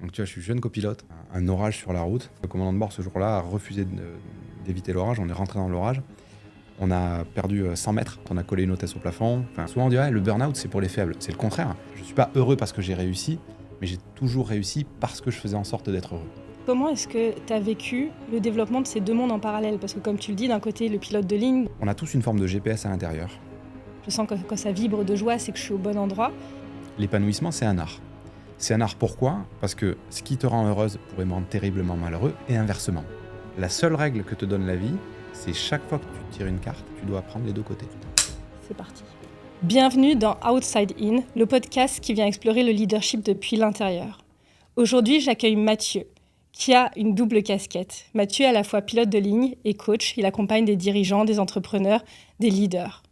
Donc tu vois, je suis jeune copilote, un orage sur la route. Le commandant de bord ce jour-là a refusé d'éviter l'orage, on est rentré dans l'orage. On a perdu 100 mètres, on a collé une hôtesse au plafond. Enfin, souvent on dit le burn-out c'est pour les faibles. C'est le contraire. Je ne suis pas heureux parce que j'ai réussi, mais j'ai toujours réussi parce que je faisais en sorte d'être heureux. Comment est-ce que tu as vécu le développement de ces deux mondes en parallèle? Parce que comme tu le dis, d'un côté, le pilote de ligne, On a tous une forme de GPS à l'intérieur. je sens que quand ça vibre de joie, c'est que je suis au bon endroit. L'épanouissement, c'est un art. C'est un art pourquoi ? Parce que ce qui te rend heureuse pourrait me rendre terriblement malheureux, et inversement. La seule règle que te donne la vie, c'est chaque fois que tu tires une carte, tu dois prendre les deux côtés. C'est parti. Bienvenue dans Outside In, le podcast qui vient explorer le leadership depuis l'intérieur. Aujourd'hui, j'accueille Mathieu, qui a une double casquette. Mathieu est à la fois pilote de ligne et coach. Il accompagne des dirigeants, des entrepreneurs, des leaders.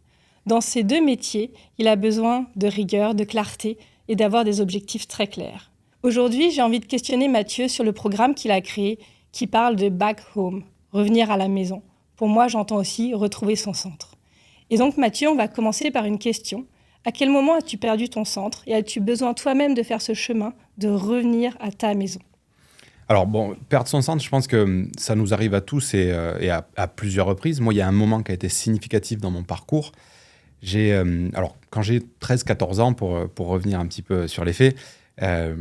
Dans ces deux métiers, il a besoin de rigueur, de clarté et d'avoir des objectifs très clairs. Aujourd'hui, j'ai envie de questionner Mathieu sur le programme qu'il a créé qui parle de back home, revenir à la maison. Pour moi, j'entends aussi retrouver son centre. Et donc Mathieu, on va commencer par une question. À quel moment as-tu perdu ton centre et as-tu besoin toi-même de faire ce chemin, de revenir à ta maison ? Alors bon, perdre son centre, je pense que ça nous arrive à tous et à plusieurs reprises. Moi, il y a un moment qui a été significatif dans mon parcours. Quand j'ai 13-14 ans, pour revenir un petit peu sur les faits, je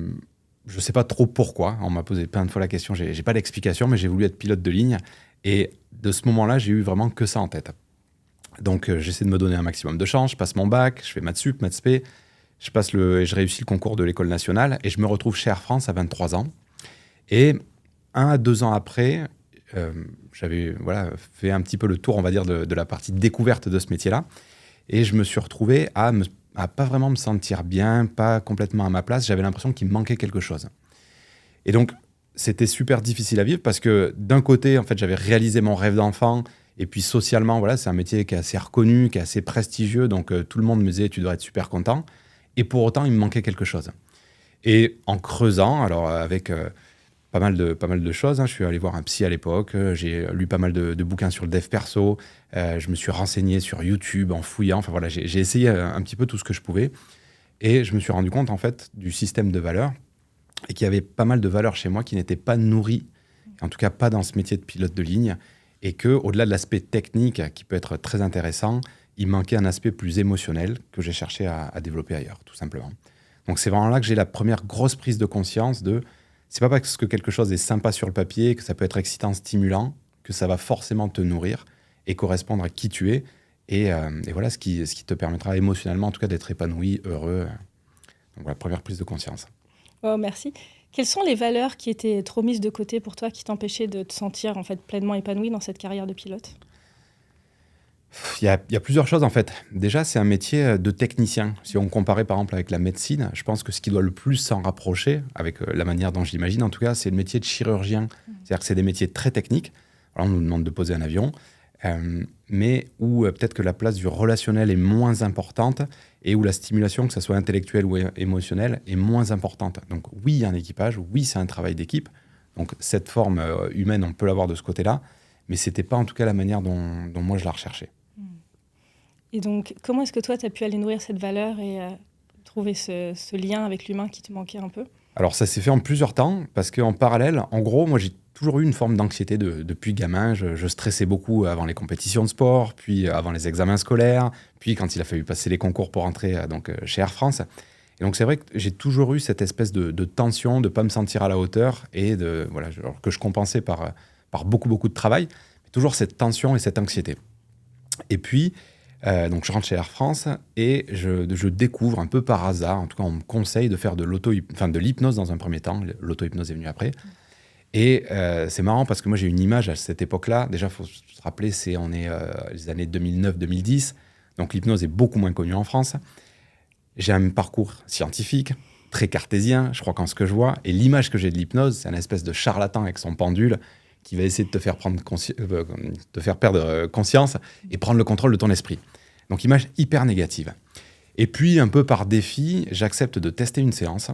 ne sais pas trop pourquoi. On m'a posé plein de fois la question, j'ai pas d'explication, mais j'ai voulu être pilote de ligne. Et de ce moment-là, j'ai eu vraiment que ça en tête. Donc j'essaie de me donner un maximum de chance, je passe mon bac, je fais maths sup, maths spé, je réussis le concours de l'école nationale et je me retrouve chez Air France à 23 ans. Et 1 à 2 ans après, j'avais fait un petit peu le tour, on va dire, de la partie découverte de ce métier-là. Et je me suis retrouvé à pas vraiment me sentir bien, pas complètement à ma place. J'avais l'impression qu'il me manquait quelque chose. Et donc, c'était super difficile à vivre parce que d'un côté, en fait, j'avais réalisé mon rêve d'enfant. Et puis socialement, voilà, c'est un métier qui est assez reconnu, qui est assez prestigieux. Donc, tout le monde me disait, tu devrais être super content. Et pour autant, il me manquait quelque chose. Et en creusant, alors avec pas mal de choses, je suis allé voir un psy à l'époque, j'ai lu pas mal de bouquins sur le dev perso, je me suis renseigné sur YouTube en fouillant, enfin voilà, j'ai essayé un petit peu tout ce que je pouvais. Et je me suis rendu compte en fait du système de valeurs et qu'il y avait pas mal de valeurs chez moi qui n'étaient pas nourries, en tout cas pas dans ce métier de pilote de ligne, et qu'au-delà de l'aspect technique qui peut être très intéressant, il manquait un aspect plus émotionnel que j'ai cherché à développer ailleurs, tout simplement. Donc c'est vraiment là que j'ai la première grosse prise de conscience de c'est pas parce que quelque chose est sympa sur le papier, que ça peut être excitant, stimulant, que ça va forcément te nourrir et correspondre à qui tu es. Et voilà ce qui te permettra émotionnellement, en tout cas, d'être épanoui, heureux. Donc voilà, première prise de conscience. Oh, merci. Quelles sont les valeurs qui étaient trop mises de côté pour toi, qui t'empêchaient de te sentir en fait pleinement épanoui dans cette carrière de pilote ? Il y a plusieurs choses en fait. Déjà, c'est un métier de technicien. Si on comparait par exemple avec la médecine, je pense que ce qui doit le plus s'en rapprocher, avec la manière dont je l'imagine en tout cas, c'est le métier de chirurgien. C'est-à-dire que c'est des métiers très techniques. Alors, on nous demande de poser un avion, mais où peut-être que la place du relationnel est moins importante et où la stimulation, que ce soit intellectuelle ou émotionnelle, est moins importante. Donc oui, il y a un équipage, oui, c'est un travail d'équipe. Donc cette forme humaine, on peut l'avoir de ce côté-là, mais ce n'était pas en tout cas la manière dont moi je la recherchais. Et donc, comment est-ce que toi, tu as pu aller nourrir cette valeur et trouver ce lien avec l'humain qui te manquait un peu ? Alors, ça s'est fait en plusieurs temps, parce qu'en parallèle, en gros, moi, j'ai toujours eu une forme d'anxiété depuis gamin. Je stressais beaucoup avant les compétitions de sport, puis avant les examens scolaires, puis quand il a fallu passer les concours pour entrer chez Air France. Et donc, c'est vrai que j'ai toujours eu cette espèce de tension, de ne pas me sentir à la hauteur, et que je compensais par beaucoup, beaucoup de travail. Mais toujours cette tension et cette anxiété. Et puis, donc je rentre chez Air France et je découvre un peu par hasard, en tout cas on me conseille de faire de l'hypnose dans un premier temps. L'auto-hypnose est venue après. Et c'est marrant parce que moi j'ai une image à cette époque-là. Déjà, il faut se rappeler, on est les années 2009-2010. Donc l'hypnose est beaucoup moins connue en France. J'ai un parcours scientifique, très cartésien, je crois qu'en ce que je vois. Et l'image que j'ai de l'hypnose, c'est un espèce de charlatan avec son pendule qui va essayer de te faire perdre conscience et prendre le contrôle de ton esprit. Donc, image hyper négative. Et puis, un peu par défi, j'accepte de tester une séance.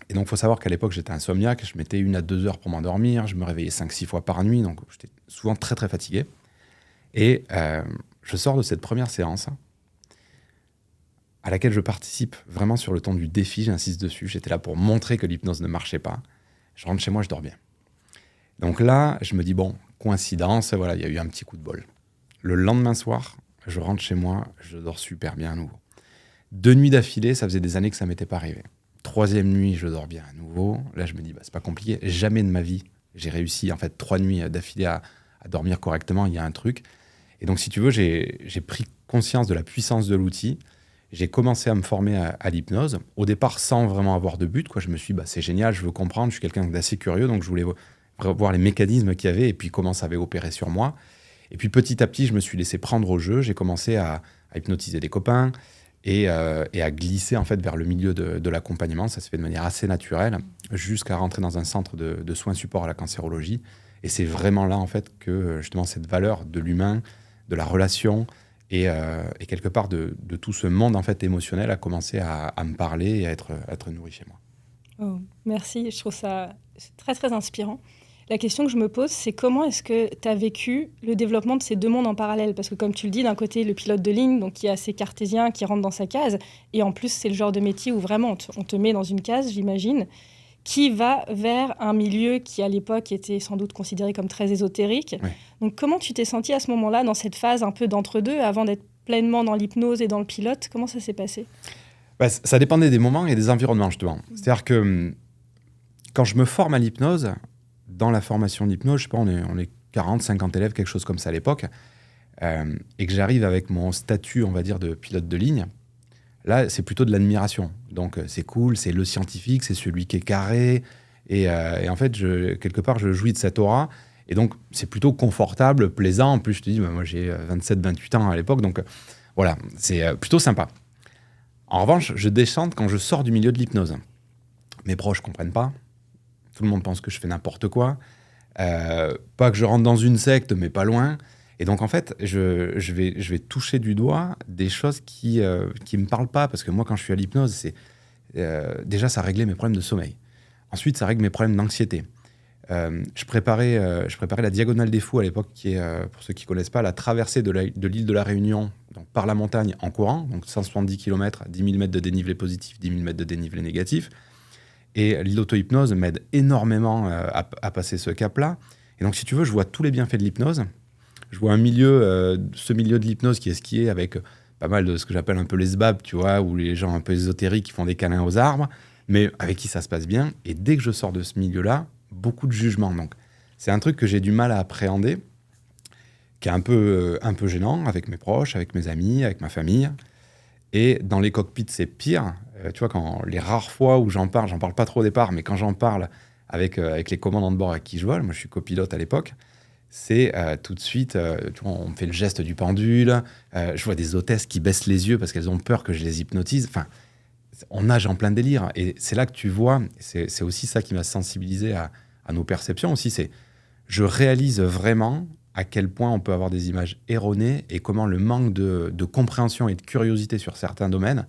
Et donc, il faut savoir qu'à l'époque, j'étais insomniaque. Je mettais 1 à 2 heures pour m'endormir. Je me réveillais 5-6 fois par nuit. Donc, j'étais souvent très, très fatigué. Et je sors de cette première séance à laquelle je participe vraiment sur le ton du défi, j'insiste dessus. J'étais là pour montrer que l'hypnose ne marchait pas. Je rentre chez moi, je dors bien. Donc là, je me dis, bon, coïncidence, voilà, il y a eu un petit coup de bol. Le lendemain soir, je rentre chez moi, je dors super bien à nouveau. 2 nuits d'affilée, ça faisait des années que ça ne m'était pas arrivé. 3e nuit, je dors bien à nouveau. Là, je me dis, c'est pas compliqué. Jamais de ma vie, j'ai réussi, en fait, 3 nuits d'affilée à dormir correctement. Il y a un truc. Et donc, si tu veux, j'ai pris conscience de la puissance de l'outil. J'ai commencé à me former à l'hypnose. Au départ, sans vraiment avoir de but, quoi. Je me suis dit, c'est génial, je veux comprendre. Je suis quelqu'un d'assez curieux, donc je voulais voir les mécanismes qu'il y avait et puis comment ça avait opéré sur moi. Et puis, petit à petit, je me suis laissé prendre au jeu. J'ai commencé à hypnotiser des copains et à glisser, en fait, vers le milieu de l'accompagnement. Ça se fait de manière assez naturelle, jusqu'à rentrer dans un centre de soins support à la cancérologie. Et c'est vraiment là, en fait, que, justement, cette valeur de l'humain, de la relation et quelque part de tout ce monde en fait émotionnel a commencé à me parler et à être nourri chez moi. Oh, merci, je trouve ça très très inspirant. La question que je me pose, c'est comment est-ce que tu as vécu le développement de ces deux mondes en parallèle? Parce que comme tu le dis, d'un côté, le pilote de ligne, donc qui est assez cartésien, qui rentre dans sa case, et en plus, c'est le genre de métier où vraiment on te met dans une case, j'imagine, qui va vers un milieu qui, à l'époque, était sans doute considéré comme très ésotérique. Ouais. Donc, comment tu t'es senti à ce moment-là, dans cette phase un peu d'entre-deux, avant d'être pleinement dans l'hypnose et dans le pilote? Comment ça s'est passé? Ça dépendait des moments et des environnements, justement. C'est-à-dire que quand je me forme à l'hypnose, dans la formation d'hypnose, je sais pas, on est 40, 50 élèves, quelque chose comme ça à l'époque, et que j'arrive avec mon statut, on va dire, de pilote de ligne, là, c'est plutôt de l'admiration. Donc, c'est cool, c'est le scientifique, c'est celui qui est carré. Et en fait, quelque part, je jouis de cette aura. Et donc, c'est plutôt confortable, plaisant. En plus, je te dis, moi, j'ai 27, 28 ans à l'époque. Donc, voilà, c'est plutôt sympa. En revanche, je déchante quand je sors du milieu de l'hypnose. Mes proches ne comprennent pas. Tout le monde pense que je fais n'importe quoi. Pas que je rentre dans une secte, mais pas loin. Et donc, en fait, je vais toucher du doigt des choses qui me parlent pas. Parce que moi, quand je suis à l'hypnose, déjà, ça réglait mes problèmes de sommeil. Ensuite, ça règle mes problèmes d'anxiété. Je préparais la Diagonale des Fous à l'époque, qui est, pour ceux qui ne connaissent pas, la traversée de l'île de la Réunion donc par la montagne en courant. Donc, 170 km, 10 000 mètres de dénivelé positif, 10 000 mètres de dénivelé négatif. Et l'auto-hypnose m'aide énormément à passer ce cap-là. Et donc, si tu veux, je vois tous les bienfaits de l'hypnose. Je vois ce milieu de l'hypnose qui est skié avec pas mal de ce que j'appelle un peu les sbabs, tu vois, ou les gens un peu ésotériques qui font des câlins aux arbres, mais avec qui ça se passe bien. Et dès que je sors de ce milieu-là, beaucoup de jugement. Donc, c'est un truc que j'ai du mal à appréhender, qui est un peu gênant avec mes proches, avec mes amis, avec ma famille. Et dans les cockpits, c'est pire. Tu vois, quand les rares fois où j'en parle pas trop au départ, mais quand j'en parle avec les commandants de bord avec qui je vole, moi je suis copilote à l'époque, c'est tout de suite, tu vois, on me fait le geste du pendule, je vois des hôtesses qui baissent les yeux parce qu'elles ont peur que je les hypnotise. Enfin, on nage en plein délire. Et c'est là que tu vois, c'est aussi ça qui m'a sensibilisé à nos perceptions aussi, c'est je réalise vraiment à quel point on peut avoir des images erronées et comment le manque de compréhension et de curiosité sur certains domaines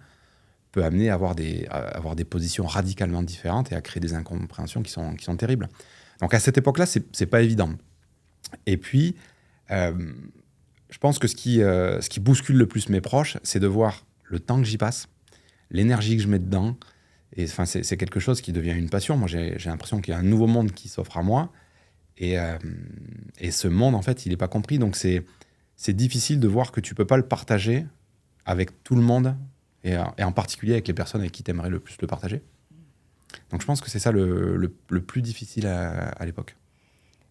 peut amener à avoir des positions radicalement différentes et à créer des incompréhensions qui sont terribles. Donc à cette époque-là, c'est pas évident. Et puis, je pense que ce qui bouscule le plus mes proches, c'est de voir le temps que j'y passe, l'énergie que je mets dedans. Et enfin, c'est quelque chose qui devient une passion. Moi, j'ai l'impression qu'il y a un nouveau monde qui s'offre à moi. Et ce monde, en fait, il n'est pas compris. Donc, c'est difficile de voir que tu ne peux pas le partager avec tout le monde, et en particulier avec les personnes avec qui tu aimerais le plus le partager. Donc, je pense que c'est ça le plus difficile à l'époque.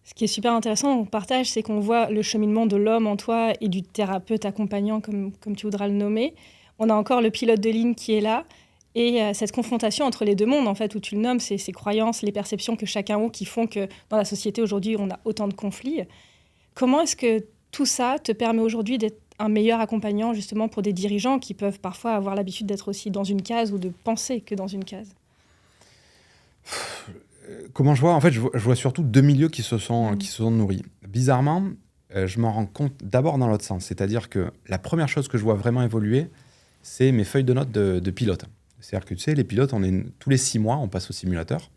Ce qui est super intéressant dans le partage, c'est qu'on voit le cheminement de l'homme en toi et du thérapeute accompagnant, comme tu voudras le nommer. On a encore le pilote de ligne qui est là. Et cette confrontation entre les deux mondes, en fait, où tu le nommes, c'est ces croyances, les perceptions que chacun a qui font que dans la société aujourd'hui, on a autant de conflits. Comment est-ce que tout ça te permet aujourd'hui d'être un meilleur accompagnant, justement, pour des dirigeants qui peuvent parfois avoir l'habitude d'être aussi dans une case ou de penser que dans une case? Comment je vois? En fait, je vois surtout deux milieux qui se sont nourris. Bizarrement, je m'en rends compte d'abord dans l'autre sens. C'est-à-dire que la première chose que je vois vraiment évoluer, c'est mes feuilles de notes de pilote. C'est-à-dire que tu sais, les pilotes, tous les 6 mois, on passe au simulateur.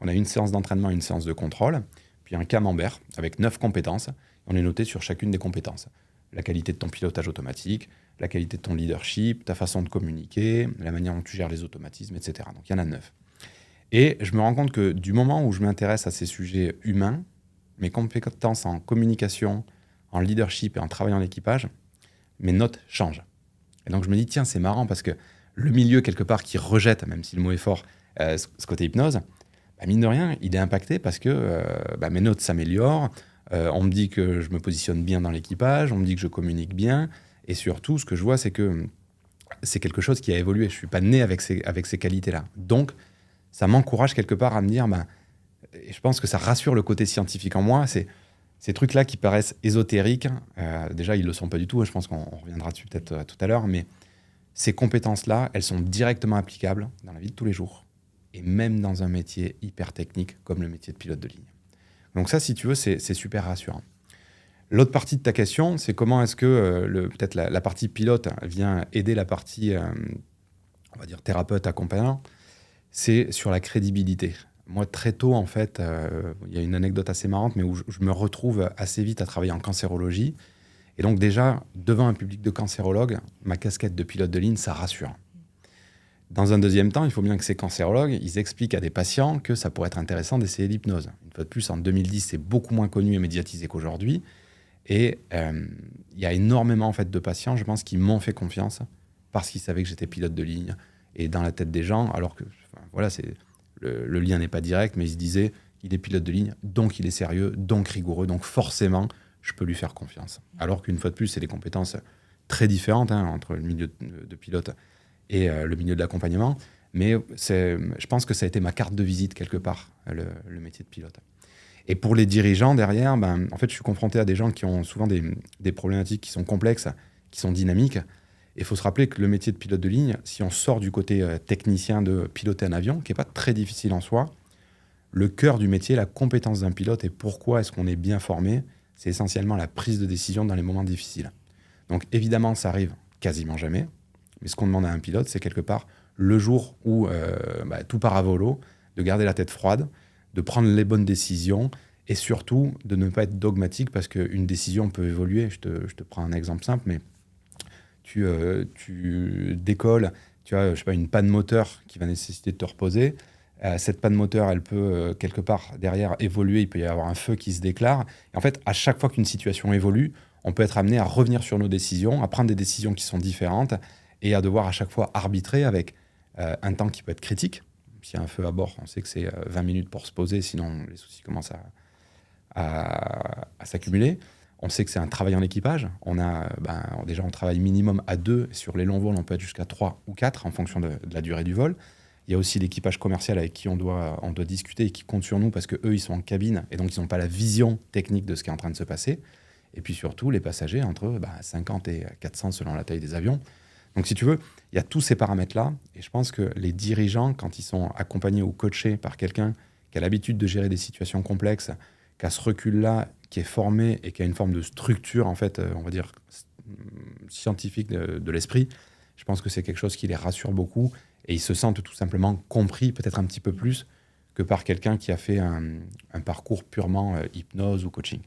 On a une séance d'entraînement, une séance de contrôle, puis un camembert avec 9 compétences. On est noté sur chacune des compétences. la qualité de ton pilotage automatique, la qualité de ton leadership, ta façon de communiquer, la manière dont tu gères les automatismes, etc. Donc il y en a 9. Et je me rends compte que du moment où je m'intéresse à ces sujets humains, mes compétences en communication, en leadership et en travail en équipage, mes notes changent. Et donc je me dis, tiens, c'est marrant parce que le milieu, quelque part, qui rejette, même si le mot est fort, ce côté hypnose, mine de rien, il est impacté parce que mes notes s'améliorent, on me dit que je me positionne bien dans l'équipage, on me dit que je communique bien, et surtout, ce que je vois, c'est que c'est quelque chose qui a évolué. Je ne suis pas né avec ces qualités-là. Donc, ça m'encourage quelque part à me dire, et je pense que ça rassure le côté scientifique en moi, c'est ces trucs-là qui paraissent ésotériques. Déjà, ils ne le sont pas du tout, je pense qu'on reviendra dessus peut-être tout à l'heure, mais ces compétences-là, elles sont directement applicables dans la vie de tous les jours, et même dans un métier hyper technique comme le métier de pilote de ligne. Donc ça, si tu veux, c'est super rassurant. L'autre partie de ta question, c'est comment est-ce que peut-être la partie pilote vient aider la partie, on va dire, thérapeute, accompagnant. C'est sur la crédibilité. Moi, très tôt, en fait, il y a une anecdote assez marrante, mais où je me retrouve assez vite à travailler en cancérologie. Et donc déjà, devant un public de cancérologues, ma casquette de pilote de ligne, ça rassure. Dans un deuxième temps, il faut bien que ces cancérologues, ils expliquent à des patients que ça pourrait être intéressant d'essayer l'hypnose. Une fois de plus, en 2010, c'est beaucoup moins connu et médiatisé qu'aujourd'hui. Et il y a énormément en fait, de patients, je pense, qui m'ont fait confiance parce qu'ils savaient que j'étais pilote de ligne. Et dans la tête des gens, alors que voilà, le lien n'est pas direct, mais ils se disaient, il est pilote de ligne, donc il est sérieux, donc rigoureux, donc forcément, je peux lui faire confiance. Alors qu'une fois de plus, c'est des compétences très différentes entre le milieu de pilote et le milieu de l'accompagnement. Mais je pense que ça a été ma carte de visite quelque part, le métier de pilote. Et pour les dirigeants derrière, en fait, je suis confronté à des gens qui ont souvent des problématiques qui sont complexes, qui sont dynamiques. Et il faut se rappeler que le métier de pilote de ligne, si on sort du côté technicien de piloter un avion, qui n'est pas très difficile en soi, le cœur du métier, la compétence d'un pilote et pourquoi est-ce qu'on est bien formé, c'est essentiellement la prise de décision dans les moments difficiles. Donc évidemment, ça arrive quasiment jamais. Mais ce qu'on demande à un pilote, c'est quelque part, le jour où tout part à volo, de garder la tête froide, de prendre les bonnes décisions et surtout de ne pas être dogmatique parce qu'une décision peut évoluer. Je te prends un exemple simple, mais tu décolles, tu as une panne moteur qui va nécessiter de te reposer. Cette panne moteur, elle peut quelque part derrière évoluer, il peut y avoir un feu qui se déclare. Et en fait, à chaque fois qu'une situation évolue, on peut être amené à revenir sur nos décisions, à prendre des décisions qui sont différentes et à devoir à chaque fois arbitrer avec un temps qui peut être critique. S'il y a un feu à bord, on sait que c'est 20 minutes pour se poser, sinon les soucis commencent à s'accumuler. On sait que c'est un travail en équipage. Déjà, on travaille minimum à 2. Sur les longs vols, on peut être jusqu'à 3 ou 4 en fonction de la durée du vol. Il y a aussi l'équipage commercial avec qui on doit discuter et qui compte sur nous parce qu'eux, ils sont en cabine et donc ils n'ont pas la vision technique de ce qui est en train de se passer. Et puis surtout, les passagers, entre 50 et 400 selon la taille des avions. Donc si tu veux, il y a tous ces paramètres-là. Et je pense que les dirigeants, quand ils sont accompagnés ou coachés par quelqu'un qui a l'habitude de gérer des situations complexes, qui a ce recul-là, qui est formé et qui a une forme de structure, en fait, on va dire, scientifique de l'esprit, je pense que c'est quelque chose qui les rassure beaucoup. Et ils se sentent tout simplement compris, peut-être un petit peu plus, que par quelqu'un qui a fait un parcours purement hypnose ou coaching.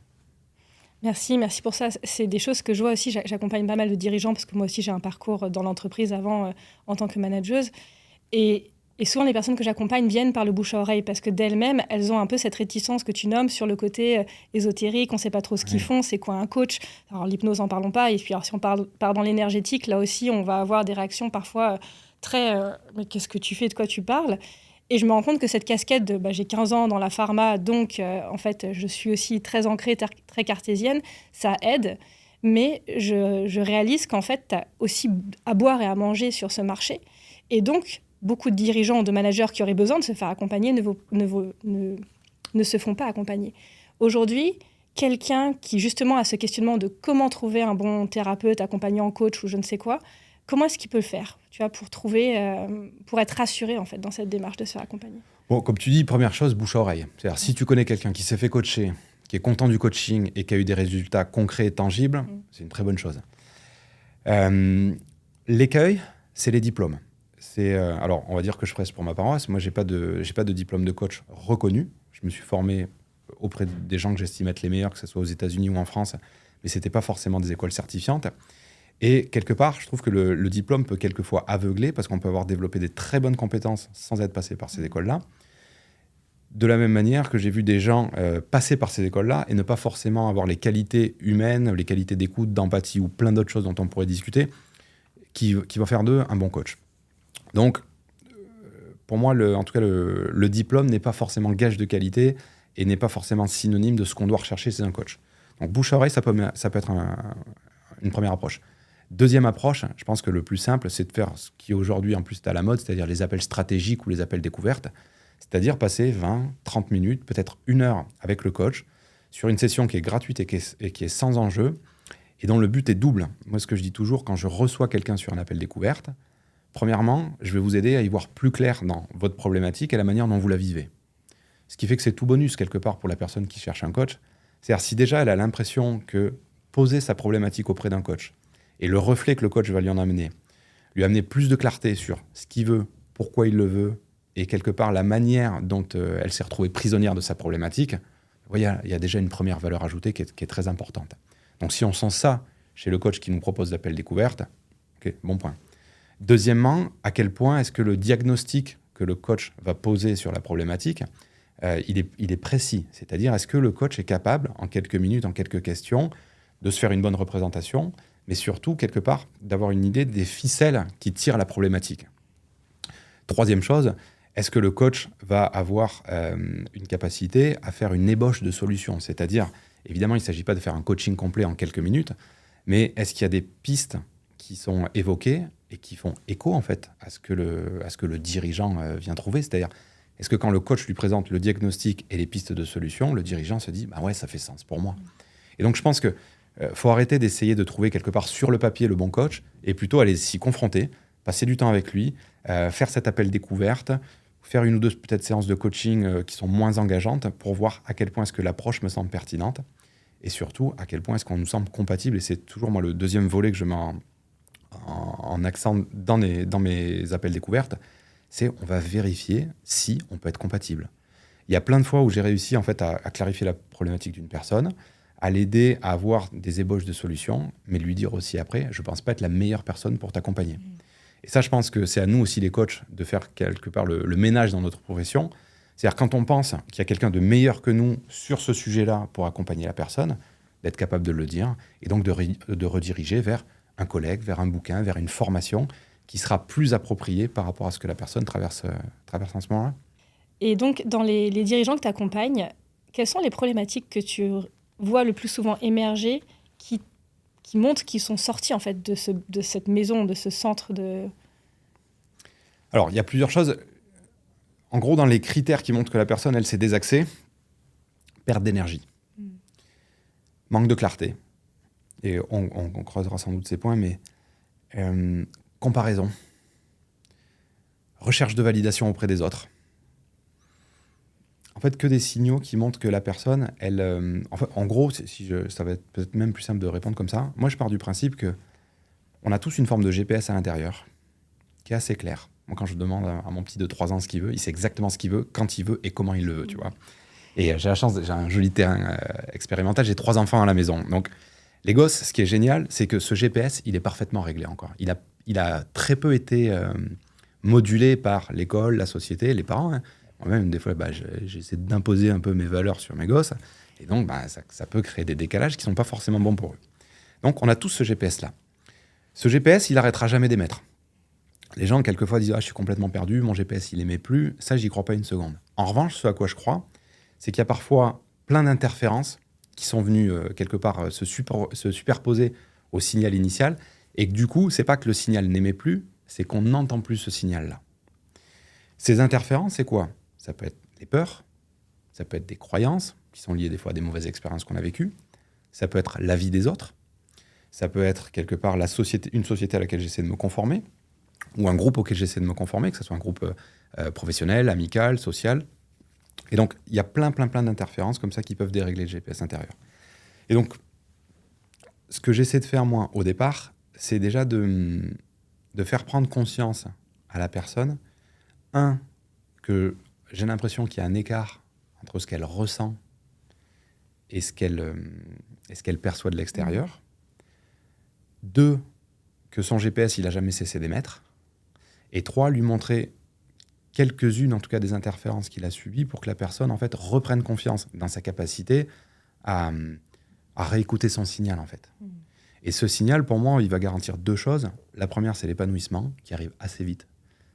Merci pour ça. C'est des choses que je vois aussi. J'accompagne pas mal de dirigeants parce que moi aussi, j'ai un parcours dans l'entreprise avant en tant que manageuse. Et souvent, les personnes que j'accompagne viennent par le bouche à oreille parce que d'elles-mêmes, elles ont un peu cette réticence que tu nommes sur le côté ésotérique. On ne sait pas trop ce qu'ils font. C'est quoi un coach? Alors, l'hypnose, n'en parlons pas. Et puis, alors, si on part dans l'énergétique, là aussi, on va avoir des réactions parfois très mais qu'est-ce que tu fais? De quoi tu parles? Et je me rends compte que cette casquette de j'ai 15 ans dans la pharma, donc en fait, je suis aussi très ancrée, très cartésienne, ça aide. Mais je réalise qu'en fait, tu as aussi à boire et à manger sur ce marché. Et donc, beaucoup de dirigeants ou de managers qui auraient besoin de se faire accompagner ne se font pas accompagner. Aujourd'hui, quelqu'un qui justement a ce questionnement de comment trouver un bon thérapeute, accompagnant, coach ou je ne sais quoi, comment est-ce qu'il peut le faire, pour être rassuré en fait dans cette démarche de se faire accompagner? Bon, comme tu dis, première chose, bouche à oreille. C'est-à-dire, si tu connais quelqu'un qui s'est fait coacher, qui est content du coaching et qui a eu des résultats concrets et tangibles, c'est une très bonne chose. L'écueil, c'est les diplômes. Alors, on va dire que je presse pour ma paroisse. Moi, j'ai pas de diplôme de coach reconnu. Je me suis formé auprès des gens que j'estime être les meilleurs, que ce soit aux États-Unis ou en France. mais ce n'était pas forcément des écoles certifiantes. Et quelque part, je trouve que le diplôme peut quelquefois aveugler parce qu'on peut avoir développé des très bonnes compétences sans être passé par ces écoles-là. De la même manière que j'ai vu des gens passer par ces écoles-là et ne pas forcément avoir les qualités humaines, les qualités d'écoute, d'empathie ou plein d'autres choses dont on pourrait discuter, qui vont faire d'eux un bon coach. Donc, pour moi, en tout cas, le diplôme n'est pas forcément gage de qualité et n'est pas forcément synonyme de ce qu'on doit rechercher chez un coach. Donc, bouche à oreille, ça peut être une première approche. Deuxième approche, je pense que le plus simple, c'est de faire ce qui aujourd'hui en plus est à la mode, c'est-à-dire les appels stratégiques ou les appels découvertes, c'est-à-dire passer 20, 30 minutes, peut-être 1 heure avec le coach sur une session qui est gratuite et qui est sans enjeu et dont le but est double. Moi, ce que je dis toujours, quand je reçois quelqu'un sur un appel découverte, premièrement, je vais vous aider à y voir plus clair dans votre problématique et la manière dont vous la vivez. Ce qui fait que c'est tout bonus quelque part pour la personne qui cherche un coach. C'est-à-dire si déjà elle a l'impression que poser sa problématique auprès d'un coach et le reflet que le coach va lui en amener, lui amener plus de clarté sur ce qu'il veut, pourquoi il le veut, et quelque part la manière dont elle s'est retrouvée prisonnière de sa problématique, il y a déjà une première valeur ajoutée qui est très importante. Donc si on sent ça chez le coach qui nous propose l'appel découverte, ok, bon point. Deuxièmement, à quel point est-ce que le diagnostic que le coach va poser sur la problématique, il est précis. C'est-à-dire, est-ce que le coach est capable, en quelques minutes, en quelques questions, de se faire une bonne représentation, mais surtout, quelque part, d'avoir une idée des ficelles qui tirent la problématique. Troisième chose, est-ce que le coach va avoir une capacité à faire une ébauche de solutions? C'est-à-dire, évidemment, il ne s'agit pas de faire un coaching complet en quelques minutes, mais est-ce qu'il y a des pistes qui sont évoquées et qui font écho, en fait, à ce que le dirigeant vient trouver? C'est-à-dire, est-ce que quand le coach lui présente le diagnostic et les pistes de solutions, le dirigeant se dit « bah ouais, ça fait sens pour moi ». Et donc, je pense qu'il faut arrêter d'essayer de trouver quelque part sur le papier le bon coach et plutôt aller s'y confronter, passer du temps avec lui, faire cet appel découverte, faire une ou deux peut-être séances de coaching qui sont moins engageantes pour voir à quel point est-ce que l'approche me semble pertinente et surtout à quel point est-ce qu'on nous semble compatible. Et c'est toujours moi le deuxième volet que je mets en accent dans mes appels découvertes, c'est on va vérifier si on peut être compatible. Il y a plein de fois où j'ai réussi en fait à clarifier la problématique d'une personne, à l'aider à avoir des ébauches de solutions, mais lui dire aussi après, je ne pense pas être la meilleure personne pour t'accompagner. Et ça, je pense que c'est à nous aussi, les coachs, de faire quelque part le ménage dans notre profession. C'est-à-dire quand on pense qu'il y a quelqu'un de meilleur que nous sur ce sujet-là pour accompagner la personne, d'être capable de le dire et donc de rediriger vers un collègue, vers un bouquin, vers une formation qui sera plus appropriée par rapport à ce que la personne traverse en ce moment-là. Et donc, dans les dirigeants que tu accompagnes, quelles sont les problématiques que tu vois le plus souvent émerger qui montrent qu'ils sont sortis en fait de cette maison, de ce centre de... Alors, il y a plusieurs choses. En gros, dans les critères qui montrent que la personne, elle s'est désaxée, perte d'énergie, manque de clarté, et on creusera sans doute ces points, mais comparaison, recherche de validation auprès des autres. En fait, que des signaux qui montrent que la personne, elle... en gros, ça va être peut-être même plus simple de répondre comme ça. Moi, je pars du principe qu'on a tous une forme de GPS à l'intérieur qui est assez claire. Moi, quand je demande à mon petit de 3 ans ce qu'il veut, il sait exactement ce qu'il veut, quand il veut et comment il le veut, tu vois. Et j'ai la chance, j'ai un joli terrain expérimental, j'ai 3 enfants à la maison. Donc, les gosses, ce qui est génial, c'est que ce GPS, il est parfaitement réglé encore. Il a très peu été modulé par l'école, la société, les parents, hein. Moi-même, des fois, j'essaie d'imposer un peu mes valeurs sur mes gosses. Et donc, ça peut créer des décalages qui ne sont pas forcément bons pour eux. Donc, on a tous ce GPS-là. Ce GPS, il n'arrêtera jamais d'émettre. Les gens, quelquefois, disent « Ah, je suis complètement perdu, mon GPS, il n'émet plus. » Ça, j'y crois pas une seconde. En revanche, ce à quoi je crois, c'est qu'il y a parfois plein d'interférences qui sont venues, quelque part, se superposer au signal initial. Et que du coup, c'est pas que le signal n'émet plus, c'est qu'on n'entend plus ce signal-là. Ces interférences, c'est quoi ? Ça peut être des peurs, ça peut être des croyances qui sont liées des fois à des mauvaises expériences qu'on a vécues, ça peut être l'avis des autres, ça peut être quelque part une société à laquelle j'essaie de me conformer, ou un groupe auquel j'essaie de me conformer, que ce soit un groupe professionnel, amical, social. Et donc, il y a plein d'interférences comme ça qui peuvent dérégler le GPS intérieur. Et donc, ce que j'essaie de faire, moi, au départ, c'est déjà de faire prendre conscience à la personne, que j'ai l'impression qu'il y a un écart entre ce qu'elle ressent et ce qu'elle perçoit de l'extérieur. 2, que son GPS, il n'a jamais cessé d'émettre. Et 3, lui montrer quelques-unes, en tout cas des interférences qu'il a subies pour que la personne, en fait, reprenne confiance dans sa capacité à réécouter son signal, en fait. Et ce signal, pour moi, il va garantir 2 choses. La première, c'est l'épanouissement, qui arrive assez vite.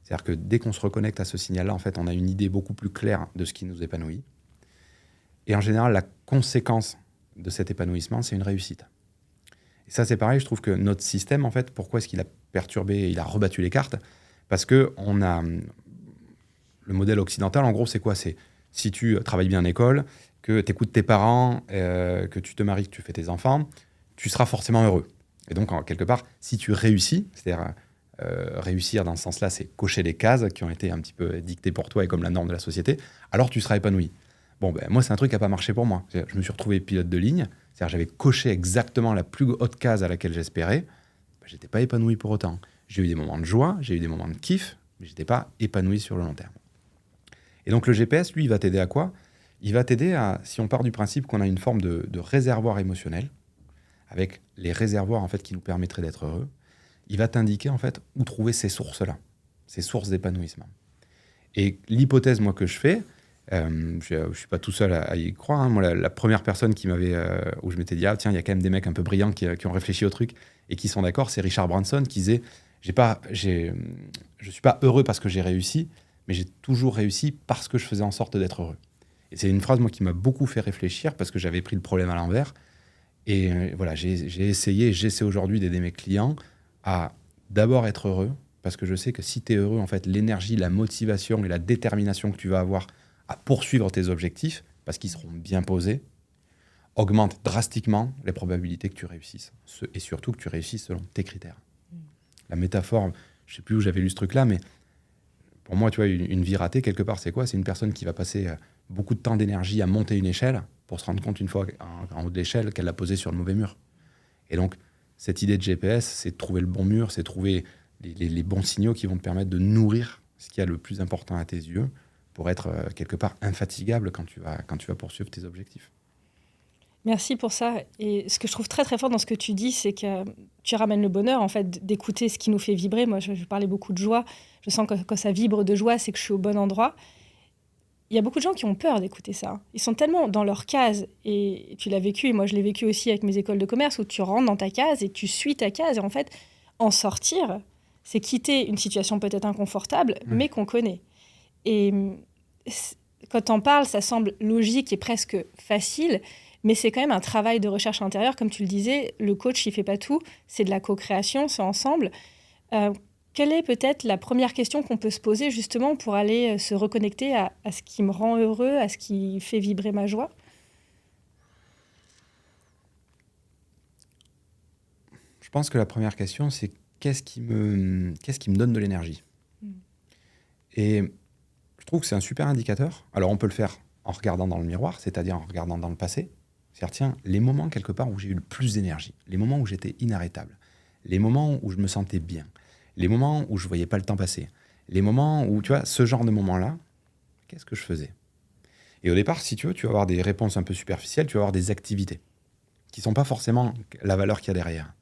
C'est-à-dire que dès qu'on se reconnecte à ce signal-là, en fait, on a une idée beaucoup plus claire de ce qui nous épanouit. Et en général, la conséquence de cet épanouissement, c'est une réussite. Et ça, c'est pareil, je trouve que notre système, en fait, pourquoi est-ce qu'il a perturbé, il a rebattu les cartes? Parce que on a... Le modèle occidental, en gros, c'est quoi? C'est si tu travailles bien en école, que tu écoutes tes parents, que tu te maries, que tu fais tes enfants, tu seras forcément heureux. Et donc, quelque part, si tu réussis, c'est-à-dire réussir dans ce sens-là, c'est cocher les cases qui ont été un petit peu dictées pour toi et comme la norme de la société, alors tu seras épanoui. Bon, moi, c'est un truc qui n'a pas marché pour moi. Je me suis retrouvé pilote de ligne, c'est-à-dire j'avais coché exactement la plus haute case à laquelle j'espérais, je n'étais pas épanoui pour autant. J'ai eu des moments de joie, j'ai eu des moments de kiff, mais je n'étais pas épanoui sur le long terme. Et donc le GPS, lui, il va t'aider à quoi? Il va t'aider à, si on part du principe qu'on a une forme de réservoir émotionnel, avec les réservoirs en fait qui nous permettraient d'être heureux, il va t'indiquer en fait où trouver ces sources-là, ces sources d'épanouissement. Et l'hypothèse, moi, que je fais, je ne suis pas tout seul à y croire. Hein. Moi, la première personne qui m'avait, où je m'étais dit, ah tiens, il y a quand même des mecs un peu brillants qui ont réfléchi au truc et qui sont d'accord, c'est Richard Branson qui disait, je ne suis pas heureux parce que j'ai réussi, mais j'ai toujours réussi parce que je faisais en sorte d'être heureux. Et c'est une phrase, moi, qui m'a beaucoup fait réfléchir parce que j'avais pris le problème à l'envers. Et voilà, j'essaie aujourd'hui d'aider mes clients à d'abord être heureux, parce que je sais que si tu es heureux, en fait, l'énergie, la motivation et la détermination que tu vas avoir à poursuivre tes objectifs, parce qu'ils seront bien posés, augmente drastiquement les probabilités que tu réussisses. Et surtout que tu réussisses selon tes critères. La métaphore, je ne sais plus où j'avais lu ce truc-là, mais pour moi, tu vois, une vie ratée, quelque part, c'est quoi? C'est une personne qui va passer beaucoup de temps d'énergie à monter une échelle pour se rendre compte une fois en haut de l'échelle qu'elle l'a posée sur le mauvais mur. Et donc, cette idée de GPS, c'est de trouver le bon mur, c'est de trouver les bons signaux qui vont te permettre de nourrir ce qui est le plus important à tes yeux pour être quelque part infatigable quand tu vas poursuivre tes objectifs. Merci pour ça. Et ce que je trouve très très fort dans ce que tu dis, c'est que tu ramènes le bonheur, en fait, d'écouter ce qui nous fait vibrer. Moi, je parlais beaucoup de joie. Je sens que quand ça vibre de joie, c'est que je suis au bon endroit. Il y a beaucoup de gens qui ont peur d'écouter ça. Ils sont tellement dans leur case, et tu l'as vécu, et moi je l'ai vécu aussi avec mes écoles de commerce, où tu rentres dans ta case et tu suis ta case. Et en fait, en sortir, c'est quitter une situation peut-être inconfortable, mais qu'on connaît. Et quand t'en parles, ça semble logique et presque facile, mais c'est quand même un travail de recherche intérieure. Comme tu le disais, le coach, il fait pas tout. C'est de la co-création, c'est ensemble. Quelle est peut-être la première question qu'on peut se poser justement pour aller se reconnecter à ce qui me rend heureux, à ce qui fait vibrer ma joie? Je pense que la première question, c'est qu'est-ce qui me donne de l'énergie? Et je trouve que c'est un super indicateur. Alors, on peut le faire en regardant dans le miroir, c'est-à-dire en regardant dans le passé. C'est-à-dire, tiens, les moments quelque part où j'ai eu le plus d'énergie, les moments où j'étais inarrêtable, les moments où je me sentais bien, les moments où je ne voyais pas le temps passer, les moments où, tu vois, ce genre de moments-là, qu'est-ce que je faisais? Et au départ, si tu veux, tu vas avoir des réponses un peu superficielles, tu vas avoir des activités qui ne sont pas forcément la valeur qu'il y a derrière.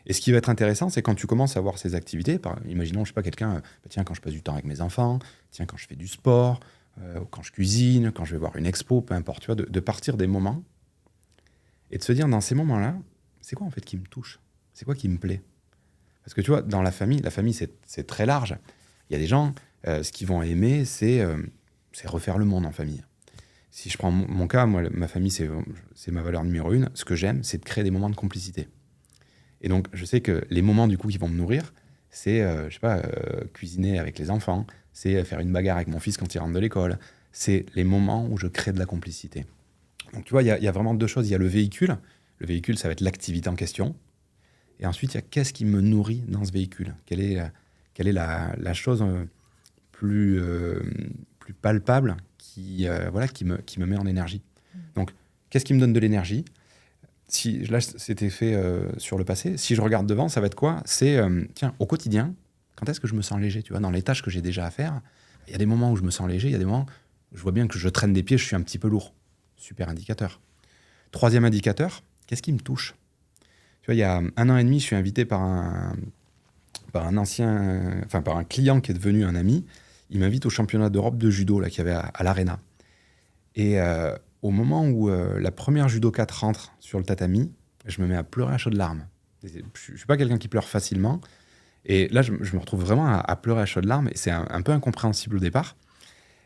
Et ce qui va être intéressant, c'est quand tu commences à voir ces activités, imaginons, je sais pas, quelqu'un, tiens, quand je passe du temps avec mes enfants, tiens, quand je fais du sport, quand je cuisine, quand je vais voir une expo, peu importe, tu vois, de partir des moments et de se dire, dans ces moments-là, c'est quoi en fait qui me touche? C'est quoi qui me plaît? Parce que tu vois, dans la famille, c'est très large. Il y a des gens, ce qu'ils vont aimer, c'est refaire le monde en famille. Si je prends mon cas, moi, ma famille, c'est ma valeur numéro 1. Ce que j'aime, c'est de créer des moments de complicité. Et donc, je sais que les moments, du coup, qui vont me nourrir, c'est, je sais pas, cuisiner avec les enfants, c'est faire une bagarre avec mon fils quand il rentre de l'école, c'est les moments où je crée de la complicité. Donc, tu vois, il y a vraiment 2 choses. Il y a le véhicule. Le véhicule, ça va être l'activité en question. Et ensuite, il y a qu'est-ce qui me nourrit dans ce véhicule? Quelle est la chose plus palpable qui me met en énergie? Donc, qu'est-ce qui me donne de l'énergie? Si, là, c'était fait sur le passé. Si je regarde devant, ça va être quoi? C'est, tiens, au quotidien, quand est-ce que je me sens léger? Tu vois, dans les tâches que j'ai déjà à faire, il y a des moments où je me sens léger, il y a des moments où je vois bien que je traîne des pieds, je suis un petit peu lourd. Super indicateur. Troisième indicateur, qu'est-ce qui me touche? Tu vois, il y a 1 an et demi, je suis invité par un client qui est devenu un ami. Il m'invite au championnat d'Europe de judo là, qu'il y avait à l'Arena. Et au moment où la première judokate rentre sur le tatami, je me mets à pleurer à chaudes larmes. Je ne suis pas quelqu'un qui pleure facilement. Et là, je me retrouve vraiment à pleurer à chaudes larmes. Et c'est un peu incompréhensible au départ.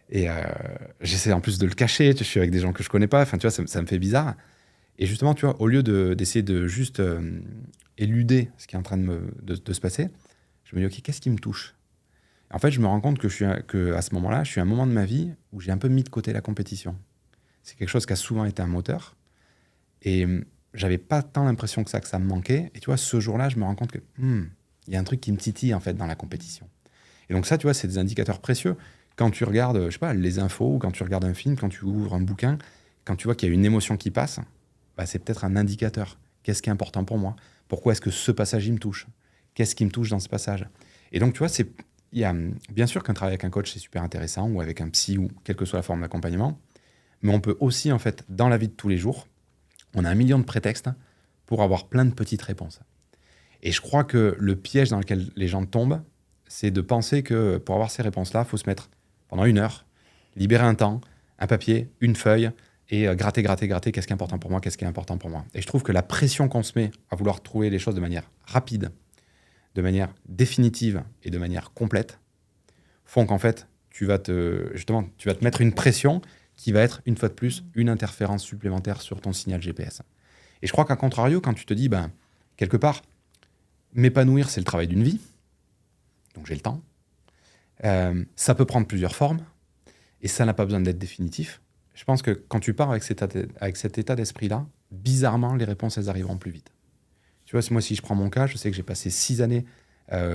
Et j'essaie en plus de le cacher. Je suis avec des gens que je ne connais pas. Enfin, tu vois, ça me fait bizarre. Et justement, tu vois, au lieu d'essayer de juste éluder ce qui est en train de se passer, je me dis, OK, qu'est-ce qui me touche? En fait, je me rends compte que à ce moment-là, je suis à un moment de ma vie où j'ai un peu mis de côté la compétition. C'est quelque chose qui a souvent été un moteur. Et j'avais pas tant l'impression que ça me manquait. Et tu vois, ce jour-là, je me rends compte que il y a un truc qui me titille en fait dans la compétition. Et donc ça, tu vois, c'est des indicateurs précieux. Quand tu regardes, je sais pas, les infos, ou quand tu regardes un film, quand tu ouvres un bouquin, quand tu vois qu'il y a une émotion qui passe, bah, c'est peut-être un indicateur. Qu'est-ce qui est important pour moi? Pourquoi est-ce que ce passage, il me touche? Qu'est-ce qui me touche dans ce passage? Et donc, tu vois, il y a bien sûr qu'un travail avec un coach, c'est super intéressant, ou avec un psy, ou quelle que soit la forme d'accompagnement. Mais on peut aussi, en fait, dans la vie de tous les jours, on a 1 million de prétextes pour avoir plein de petites réponses. Et je crois que le piège dans lequel les gens tombent, c'est de penser que pour avoir ces réponses-là, il faut se mettre pendant 1 heure, libérer un temps, un papier, une feuille, et gratter, qu'est-ce qui est important pour moi, qu'est-ce qui est important pour moi. Et je trouve que la pression qu'on se met à vouloir trouver les choses de manière rapide, de manière définitive et de manière complète, font qu'en fait, tu vas te mettre une pression qui va être, une fois de plus, une interférence supplémentaire sur ton signal GPS. Et je crois qu'à contrario, quand tu te dis, quelque part, m'épanouir, c'est le travail d'une vie, donc j'ai le temps, ça peut prendre plusieurs formes, et ça n'a pas besoin d'être définitif. Je pense que quand tu pars avec cet état d'esprit-là, bizarrement, les réponses, elles arriveront plus vite. Tu vois, moi, si je prends mon cas, je sais que j'ai passé 6 années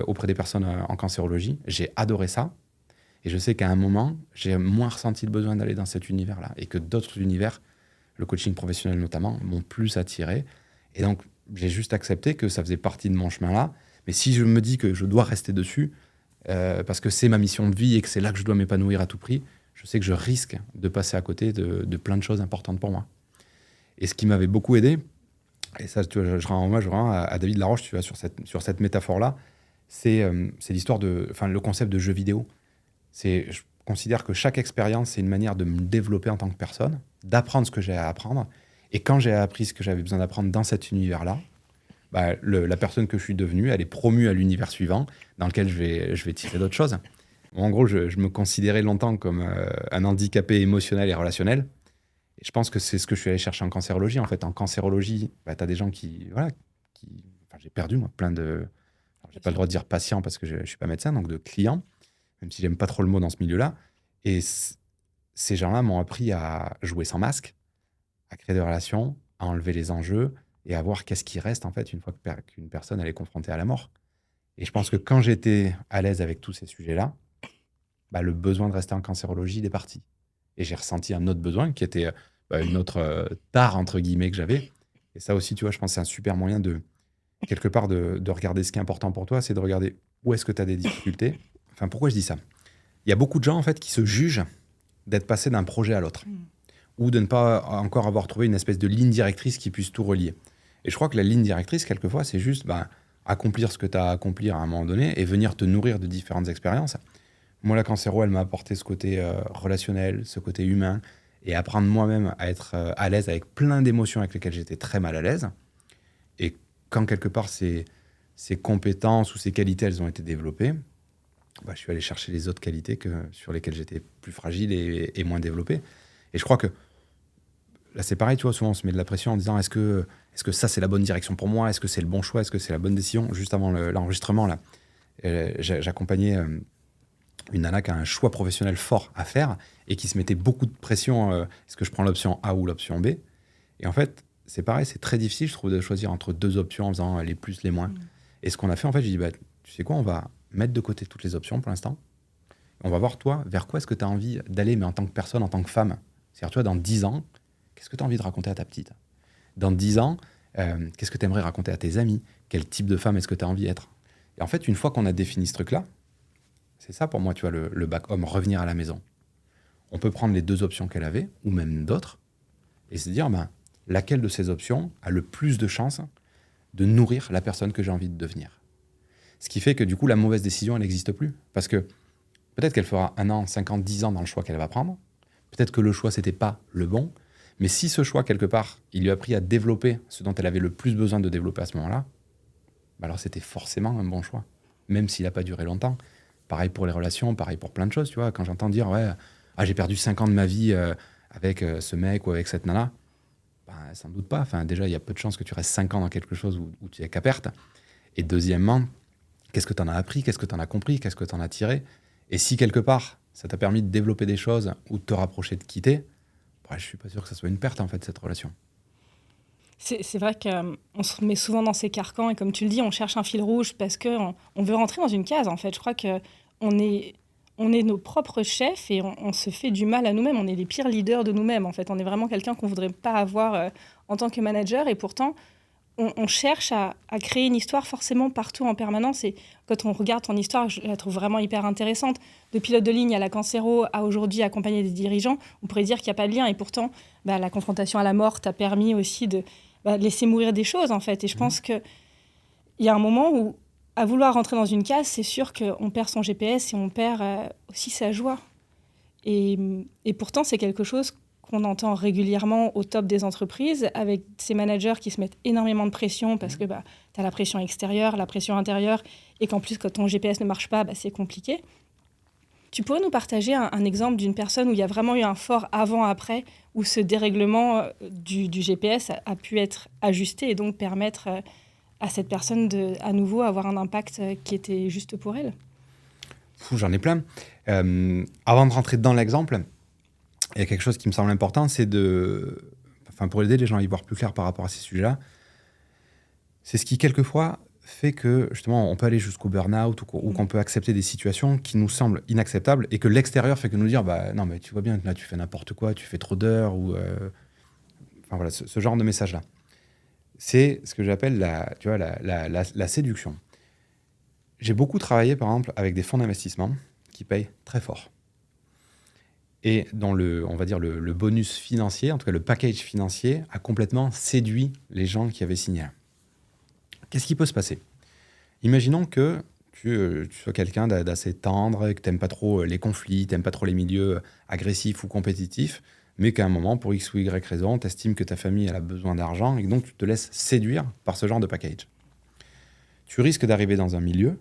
auprès des personnes en cancérologie. J'ai adoré ça. Et je sais qu'à un moment, j'ai moins ressenti le besoin d'aller dans cet univers-là. Et que d'autres univers, le coaching professionnel notamment, m'ont plus attiré. Et donc, j'ai juste accepté que ça faisait partie de mon chemin-là. Mais si je me dis que je dois rester dessus, parce que c'est ma mission de vie et que c'est là que je dois m'épanouir à tout prix, je sais que je risque de passer à côté de plein de choses importantes pour moi. Et ce qui m'avait beaucoup aidé, et ça, tu vois, je rends hommage vraiment à David Laroche, tu vois, sur cette métaphore-là, c'est l'histoire le concept de jeu vidéo. Je considère que chaque expérience, c'est une manière de me développer en tant que personne, d'apprendre ce que j'ai à apprendre. Et quand j'ai appris ce que j'avais besoin d'apprendre dans cet univers-là, la personne que je suis devenue, elle est promue à l'univers suivant, dans lequel je vais tirer d'autres choses. En gros, je me considérais longtemps comme un handicapé émotionnel et relationnel. Et je pense que c'est ce que je suis allé chercher en cancérologie. En fait, en cancérologie, tu as des gens j'ai perdu, moi, plein de... Alors, j'ai pas le droit de dire patient parce que je suis pas médecin, donc de clients, même si j'aime pas trop le mot dans ce milieu-là. Et ces gens-là m'ont appris à jouer sans masque, à créer des relations, à enlever les enjeux et à voir qu'est-ce qui reste, en fait, une fois qu'une personne elle est confrontée à la mort. Et je pense que quand j'étais à l'aise avec tous ces sujets-là, le besoin de rester en cancérologie, il est parti. Et j'ai ressenti un autre besoin qui était une autre tare, entre guillemets, que j'avais. Et ça aussi, tu vois, je pense que c'est un super moyen quelque part, de regarder ce qui est important pour toi, c'est de regarder où est-ce que tu as des difficultés. Enfin, pourquoi je dis ça? Il y a beaucoup de gens, en fait, qui se jugent d'être passés d'un projet à l'autre. Ou de ne pas encore avoir trouvé une espèce de ligne directrice qui puisse tout relier. Et je crois que la ligne directrice, quelquefois, c'est juste accomplir ce que tu as à accomplir à un moment donné et venir te nourrir de différentes expériences. Moi, la cancéro, elle m'a apporté ce côté relationnel, ce côté humain, et apprendre moi-même à être à l'aise avec plein d'émotions avec lesquelles j'étais très mal à l'aise. Et quand quelque part ces compétences ou ces qualités, elles ont été développées, je suis allé chercher les autres qualités sur lesquelles j'étais plus fragile et moins développé. Et je crois que là, c'est pareil, tu vois, souvent on se met de la pression en disant est-ce que ça, c'est la bonne direction pour moi? Est-ce que c'est le bon choix? Est-ce que c'est la bonne décision? Juste avant l'enregistrement, là, j'accompagnais une nana qui a un choix professionnel fort à faire et qui se mettait beaucoup de pression. Est-ce que je prends l'option A ou l'option B? Et en fait, c'est pareil, c'est très difficile, je trouve, de choisir entre deux options en faisant les plus, les moins. Et ce qu'on a fait, en fait, j'ai dit, tu sais quoi, on va mettre de côté toutes les options pour l'instant. On va voir, toi, vers quoi est-ce que tu as envie d'aller, mais en tant que personne, en tant que femme. C'est-à-dire, toi, dans 10 ans, qu'est-ce que tu as envie de raconter à ta petite? Dans 10 ans, qu'est-ce que tu aimerais raconter à tes amis? Quel type de femme est-ce que tu as envie d'être? Et en fait, une fois qu'on a défini ce truc-là, c'est ça pour moi, tu vois, le back home, revenir à la maison. On peut prendre les deux options qu'elle avait, ou même d'autres, et se dire, laquelle de ces options a le plus de chances de nourrir la personne que j'ai envie de devenir. Ce qui fait que du coup, la mauvaise décision, elle n'existe plus. Parce que peut-être qu'elle fera 1 an, 5 ans, 10 ans dans le choix qu'elle va prendre. Peut-être que le choix, c'était pas le bon. Mais si ce choix, quelque part, il lui a appris à développer ce dont elle avait le plus besoin de développer à ce moment-là, bah alors c'était forcément un bon choix. Même s'il n'a pas duré longtemps. Pareil pour les relations, pareil pour plein de choses. Tu vois, quand j'entends dire, ouais, j'ai perdu 5 ans de ma vie avec ce mec ou avec cette nana, bah, sans doute pas. Enfin, déjà, il y a peu de chances que tu restes 5 ans dans quelque chose où tu es qu'à perte. Et deuxièmement, qu'est-ce que tu en as appris? Qu'est-ce que tu en as compris? Qu'est-ce que tu en as tiré? Et si quelque part, ça t'a permis de développer des choses ou de te rapprocher, de quitter, bah, je suis pas sûr que ça soit une perte, en fait, cette relation. C'est vrai qu'on se met souvent dans ces carcans et comme tu le dis, on cherche un fil rouge parce qu'on veut rentrer dans une case, en fait. Je crois qu'on est nos propres chefs et on se fait du mal à nous-mêmes. On est les pires leaders de nous-mêmes, en fait. On est vraiment quelqu'un qu'on ne voudrait pas avoir en tant que manager et pourtant, on cherche à créer une histoire forcément partout en permanence. Et quand on regarde ton histoire, je la trouve vraiment hyper intéressante. De pilote de ligne à la cancéro, à aujourd'hui accompagner des dirigeants, on pourrait dire qu'il n'y a pas de lien. Et pourtant, la confrontation à la mort t'a permis aussi de laisser mourir des choses, en fait. Et je pense qu'il y a un moment où, à vouloir rentrer dans une case, c'est sûr qu'on perd son GPS et on perd aussi sa joie. Et pourtant, c'est quelque chose qu'on entend régulièrement au top des entreprises, avec ces managers qui se mettent énormément de pression parce que tu as la pression extérieure, la pression intérieure, et qu'en plus, quand ton GPS ne marche pas, c'est compliqué. Tu pourrais nous partager un exemple d'une personne où il y a vraiment eu un fort avant-après, où ce dérèglement du GPS a pu être ajusté et donc permettre à cette personne de, à nouveau, avoir un impact qui était juste pour elle? J'en ai plein. Avant de rentrer dans l'exemple, il y a quelque chose qui me semble important, c'est pour aider les gens à y voir plus clair par rapport à ces sujets-là, c'est ce qui, quelquefois, fait que, justement, on peut aller jusqu'au burn-out ou qu'on peut accepter des situations qui nous semblent inacceptables et que l'extérieur fait que nous dire, non, mais tu vois bien, là, tu fais n'importe quoi, tu fais trop d'heures, ou... ce genre de message-là. C'est ce que j'appelle la séduction. J'ai beaucoup travaillé, par exemple, avec des fonds d'investissement qui payent très fort. Et dont le bonus financier, en tout cas le package financier, a complètement séduit les gens qui avaient signé. Qu'est-ce qui peut se passer? Imaginons que tu sois quelqu'un d'assez tendre, que tu n'aimes pas trop les conflits, tu n'aimes pas trop les milieux agressifs ou compétitifs, mais qu'à un moment, pour X ou Y raison, tu estimes que ta famille elle a besoin d'argent et donc tu te laisses séduire par ce genre de package. Tu risques d'arriver dans un milieu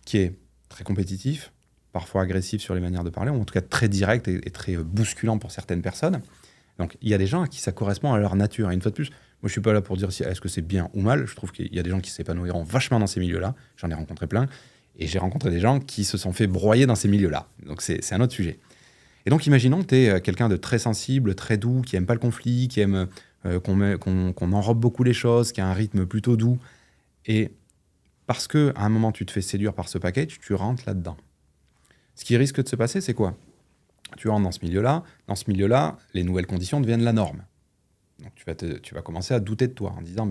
qui est très compétitif, parfois agressif sur les manières de parler, ou en tout cas très direct et très bousculant pour certaines personnes. Donc il y a des gens à qui ça correspond à leur nature. Et une fois de plus, moi je ne suis pas là pour dire est-ce que c'est bien ou mal. Je trouve qu'il y a des gens qui s'épanouiront vachement dans ces milieux-là. J'en ai rencontré plein. Et j'ai rencontré des gens qui se sont fait broyer dans ces milieux-là. Donc c'est un autre sujet. Et donc imaginons que tu es quelqu'un de très sensible, très doux, qui n'aime pas le conflit, qui aime qu'on enrobe beaucoup les choses, qui a un rythme plutôt doux. Et parce qu'à un moment tu te fais séduire par ce package, tu rentres là-dedans. Ce qui risque de se passer, c'est quoi? Tu rentres dans ce milieu-là. Dans ce milieu-là, les nouvelles conditions deviennent la norme. Donc tu vas commencer à douter de toi en disant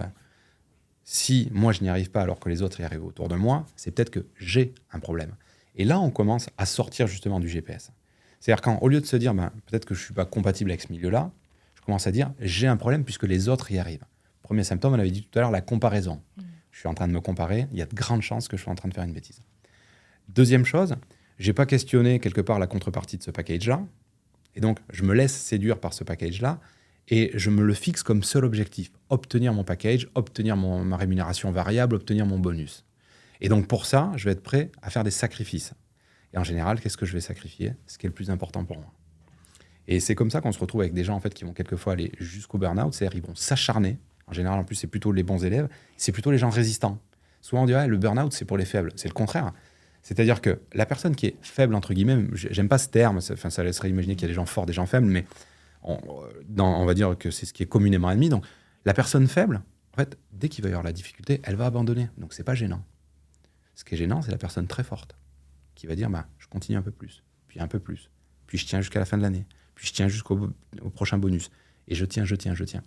si moi je n'y arrive pas alors que les autres y arrivent autour de moi, c'est peut-être que j'ai un problème. Et là, on commence à sortir justement du GPS. C'est-à-dire qu'au lieu de se dire peut-être que je ne suis pas compatible avec ce milieu-là, je commence à dire j'ai un problème puisque les autres y arrivent. Premier symptôme, on avait dit tout à l'heure, la comparaison. Je suis en train de me comparer, il y a de grandes chances que je sois en train de faire une bêtise. Deuxième chose, je n'ai pas questionné quelque part la contrepartie de ce package-là, et donc je me laisse séduire par ce package-là, et je me le fixe comme seul objectif, obtenir mon package, obtenir ma rémunération variable, obtenir mon bonus. Et donc pour ça, je vais être prêt à faire des sacrifices. Et en général, qu'est-ce que je vais sacrifier? Ce qui est le plus important pour moi. Et c'est comme ça qu'on se retrouve avec des gens en fait, qui vont quelquefois aller jusqu'au burn-out, c'est-à-dire ils vont s'acharner. En général, en plus, c'est plutôt les bons élèves, c'est plutôt les gens résistants. Souvent, on dirait le burn-out, c'est pour les faibles. C'est le contraire. C'est-à-dire que la personne qui est faible, entre guillemets, j'aime pas ce terme, ça laisserait imaginer qu'il y a des gens forts, des gens faibles, mais on va dire que c'est ce qui est communément admis. Donc, la personne faible, en fait, dès qu'il va y avoir la difficulté, elle va abandonner. Donc, c'est pas gênant. Ce qui est gênant, c'est la personne très forte qui va dire je continue un peu plus, puis je tiens jusqu'à la fin de l'année, puis je tiens jusqu'au prochain bonus. Et je tiens.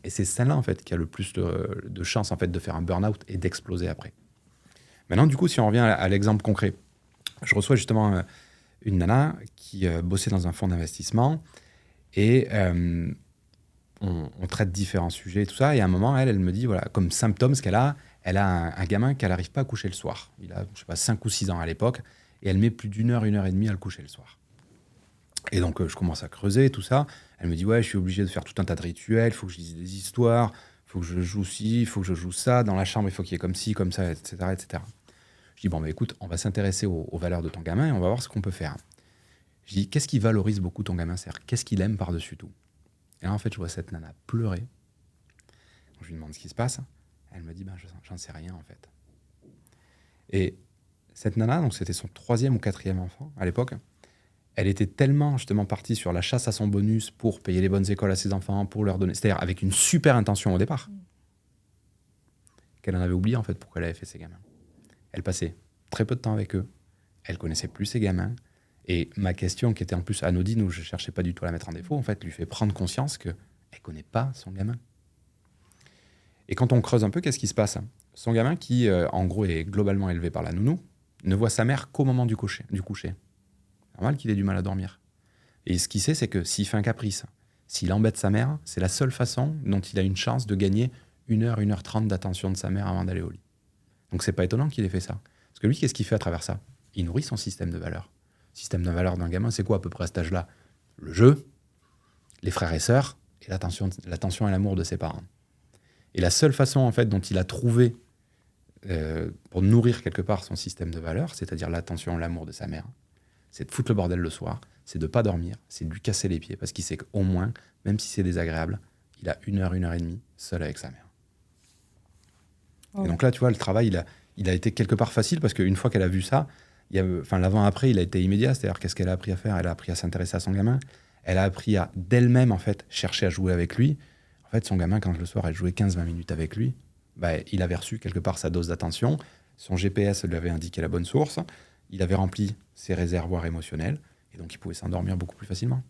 Et c'est celle-là, en fait, qui a le plus de chances, en fait, de faire un burn-out et d'exploser après. Maintenant, du coup, si on revient à l'exemple concret, je reçois justement une nana qui bossait dans un fonds d'investissement et on traite différents sujets et tout ça. Et à un moment, elle me dit, voilà, comme symptôme, ce qu'elle a, elle a un gamin qu'elle n'arrive pas à coucher le soir. Il a, je sais pas, 5 ou 6 ans à l'époque. Et elle met plus d'1 heure, 1 heure et demie à le coucher le soir. Et donc, je commence à creuser tout ça. Elle me dit, ouais, je suis obligé de faire tout un tas de rituels. Il faut que je lise des histoires. Il faut que je joue ci, il faut que je joue ça. Dans la chambre, il faut qu'il y ait comme ci, comme ça, etc. etc. Je dis, bon, bah, écoute, on va s'intéresser aux valeurs de ton gamin et on va voir ce qu'on peut faire. Je dis, qu'est-ce qui valorise beaucoup ton gamin, c'est-à-dire, qu'est-ce qu'il aime par-dessus tout? Et là, en fait, je vois cette nana pleurer. Donc, je lui demande ce qui se passe. Elle me dit, ben, j'en sais rien, en fait. Et cette nana, donc c'était son 3e ou 4e enfant à l'époque, elle était tellement justement partie sur la chasse à son bonus pour payer les bonnes écoles à ses enfants, pour leur donner, c'est-à-dire avec une super intention au départ, qu'elle en avait oublié en fait pourquoi elle avait fait ses gamins. Elle passait très peu de temps avec eux, elle connaissait plus ses gamins, et ma question qui était en plus anodine, où je cherchais pas du tout à la mettre en défaut, en fait, lui fait prendre conscience qu'elle connaît pas son gamin. Et quand on creuse un peu, qu'est-ce qui se passe? Son gamin, qui en gros est globalement élevé par la nounou, ne voit sa mère qu'au moment du coucher. Normal qu'il ait du mal à dormir. Et ce qu'il sait, c'est que s'il fait un caprice, s'il embête sa mère, c'est la seule façon dont il a une chance de gagner 1 heure, 1 heure 30 d'attention de sa mère avant d'aller au lit. Donc c'est pas étonnant qu'il ait fait ça. Parce que lui, qu'est-ce qu'il fait à travers ça? Il nourrit son système de valeurs. Le système de valeurs d'un gamin, c'est quoi à peu près à cet âge-là? Le jeu, les frères et sœurs, et l'attention et l'amour de ses parents. Et la seule façon en fait dont il a trouvé pour nourrir quelque part son système de valeurs, c'est-à-dire l'attention et l'amour de sa mère, c'est de foutre le bordel le soir, c'est de pas dormir, c'est de lui casser les pieds, parce qu'il sait qu'au moins, même si c'est désagréable, il a 1 heure, 1 heure et demie seul avec sa mère. Oh. Et donc là, tu vois, le travail, il a été quelque part facile, parce qu'une fois qu'elle a vu ça, l'avant-après, il a été immédiat. C'est-à-dire, qu'est-ce qu'elle a appris à faire? Elle a appris à s'intéresser à son gamin. Elle a appris à, d'elle-même, en fait, chercher à jouer avec lui. En fait, son gamin, quand le soir, elle jouait 15-20 minutes avec lui, il avait reçu quelque part sa dose d'attention. Son GPS lui avait indiqué la bonne source. Il avait rempli ses réservoirs émotionnels. Et donc, il pouvait s'endormir beaucoup plus facilement.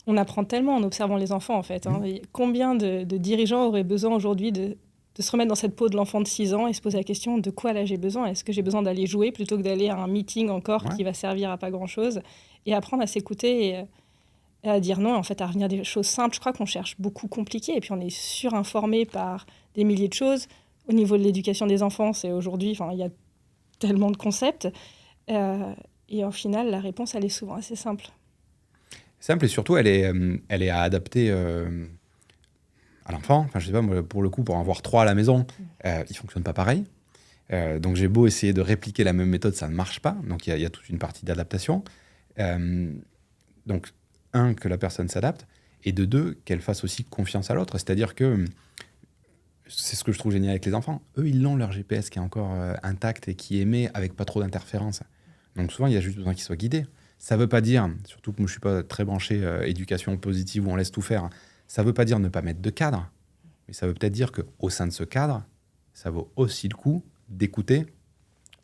On apprend tellement en observant les enfants, en fait. Hein. Combien de dirigeants auraient besoin aujourd'hui de se remettre dans cette peau de l'enfant de 6 ans et se poser la question de quoi là j'ai besoin? Est-ce que j'ai besoin d'aller jouer plutôt que d'aller à un meeting encore qui va servir à pas grand-chose? Et apprendre à s'écouter et à dire non, en fait, à revenir des choses simples. Je crois qu'on cherche beaucoup compliqué et puis on est surinformé par des milliers de choses. Au niveau de l'éducation des enfants, c'est aujourd'hui, il y a tellement de concepts. Et au final, la réponse, elle est souvent assez simple. Simple et surtout, elle est à adapter à l'enfant. Enfin, je sais pas, moi, pour le coup, pour en avoir 3 à la maison, ils fonctionnent pas pareil. Donc j'ai beau essayer de répliquer la même méthode, ça ne marche pas. Donc il y a toute une partie d'adaptation. Donc, 1, que la personne s'adapte, et de 2, qu'elle fasse aussi confiance à l'autre. C'est-à-dire que, c'est ce que je trouve génial avec les enfants, eux, ils ont leur GPS qui est encore intact et qui émet avec pas trop d'interférences. Donc souvent, il y a juste besoin qu'ils soient guidés. Ça ne veut pas dire, surtout que moi je ne suis pas très branché éducation positive où on laisse tout faire, ça ne veut pas dire ne pas mettre de cadre, mais ça veut peut-être dire qu'au sein de ce cadre, ça vaut aussi le coup d'écouter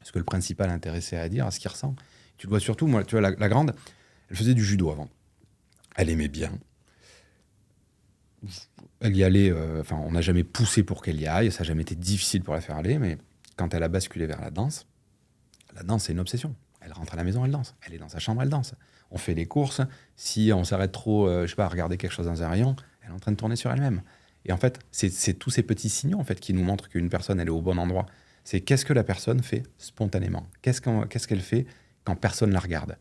ce que le principal intéressé a à dire, à ce qu'il ressent. Tu le vois surtout, moi, tu vois, la grande, elle faisait du judo avant. Elle aimait bien. Elle y allait, on n'a jamais poussé pour qu'elle y aille, ça n'a jamais été difficile pour la faire aller, mais quand elle a basculé vers la danse, c'est une obsession. Elle rentre à la maison, elle danse. Elle est dans sa chambre, elle danse. On fait les courses. Si on s'arrête trop, à regarder quelque chose dans un rayon, elle est en train de tourner sur elle-même. Et en fait, c'est tous ces petits signaux en fait, qui nous montrent qu'une personne, elle est au bon endroit. C'est qu'est-ce que la personne fait spontanément? Qu'est-ce qu'elle fait quand personne la regarde?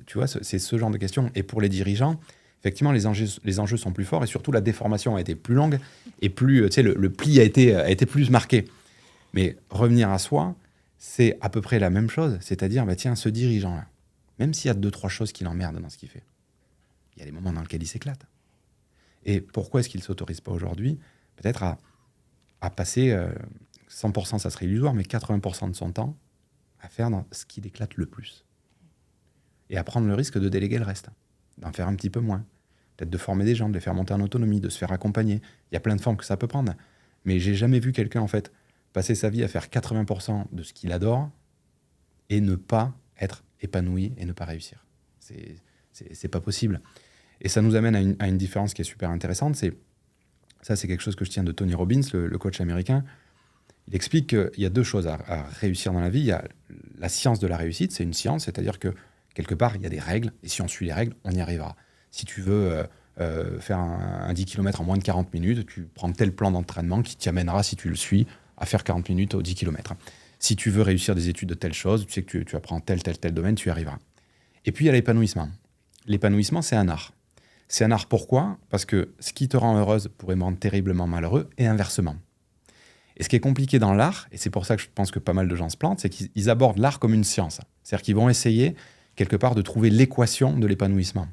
Tu vois, c'est ce genre de questions. Et pour les dirigeants, effectivement, les enjeux sont plus forts et surtout, la déformation a été plus longue et plus, le pli a été plus marqué. Mais revenir à soi, c'est à peu près la même chose. C'est-à-dire, ce dirigeant-là, même s'il y a 2-3 choses qui l'emmerdent dans ce qu'il fait, il y a des moments dans lesquels il s'éclate. Et pourquoi est-ce qu'il ne s'autorise pas aujourd'hui, peut-être à passer, 100% ça serait illusoire, mais 80% de son temps à faire dans ce qui l'éclate le plus. Et à prendre le risque de déléguer le reste, d'en faire un petit peu moins. Peut-être de former des gens, de les faire monter en autonomie, de se faire accompagner. Il y a plein de formes que ça peut prendre. Mais j'ai jamais vu quelqu'un, en fait, passer sa vie à faire 80% de ce qu'il adore et ne pas être épanoui et ne pas réussir. C'est pas possible. Et ça nous amène à une différence qui est super intéressante. C'est quelque chose que je tiens de Tony Robbins, le coach américain. Il explique qu'il y a 2 choses à réussir dans la vie. Il y a la science de la réussite, c'est une science, c'est-à-dire que quelque part, il y a des règles, et si on suit les règles, on y arrivera. Si tu veux faire un 10 km en moins de 40 minutes, tu prends tel plan d'entraînement qui t'y amènera, si tu le suis, à faire 40 minutes aux 10 km. Si tu veux réussir des études de telle chose, tu sais que tu apprends tel domaine, tu y arriveras. Et puis, il y a l'épanouissement. L'épanouissement, c'est un art. C'est un art pourquoi ? Parce que ce qui te rend heureuse pourrait me rendre terriblement malheureux, et inversement. Et ce qui est compliqué dans l'art, et c'est pour ça que je pense que pas mal de gens se plantent, c'est qu'ils abordent l'art comme une science. C'est-à-dire qu'ils vont essayer, quelque part, de trouver l'équation de l'épanouissement.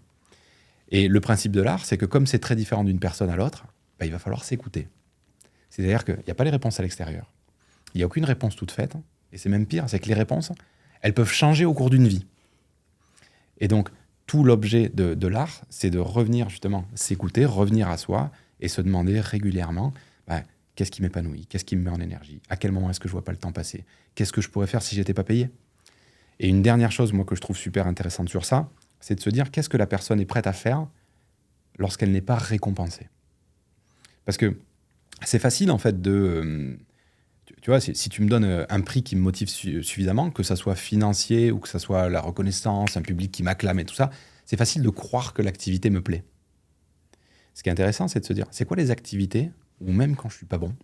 Et le principe de l'art, c'est que comme c'est très différent d'une personne à l'autre, il va falloir s'écouter. C'est-à-dire qu'il n'y a pas les réponses à l'extérieur. Il n'y a aucune réponse toute faite. Et c'est même pire, c'est que les réponses, elles peuvent changer au cours d'une vie. Et donc, tout l'objet de l'art, c'est de revenir justement, s'écouter, revenir à soi et se demander régulièrement qu'est-ce qui m'épanouit, qu'est-ce qui me met en énergie, à quel moment est-ce que je ne vois pas le temps passer, qu'est-ce que je pourrais faire si je n'étais pas payé. Et une dernière chose, moi, que je trouve super intéressante sur ça, c'est de se dire qu'est-ce que la personne est prête à faire lorsqu'elle n'est pas récompensée. Parce que c'est facile, en fait, tu vois, si tu me donnes un prix qui me motive suffisamment, que ça soit financier ou que ça soit la reconnaissance, un public qui m'acclame et tout ça, c'est facile de croire que l'activité me plaît. Ce qui est intéressant, c'est de se dire, c'est quoi les activités où même quand je suis pas bon,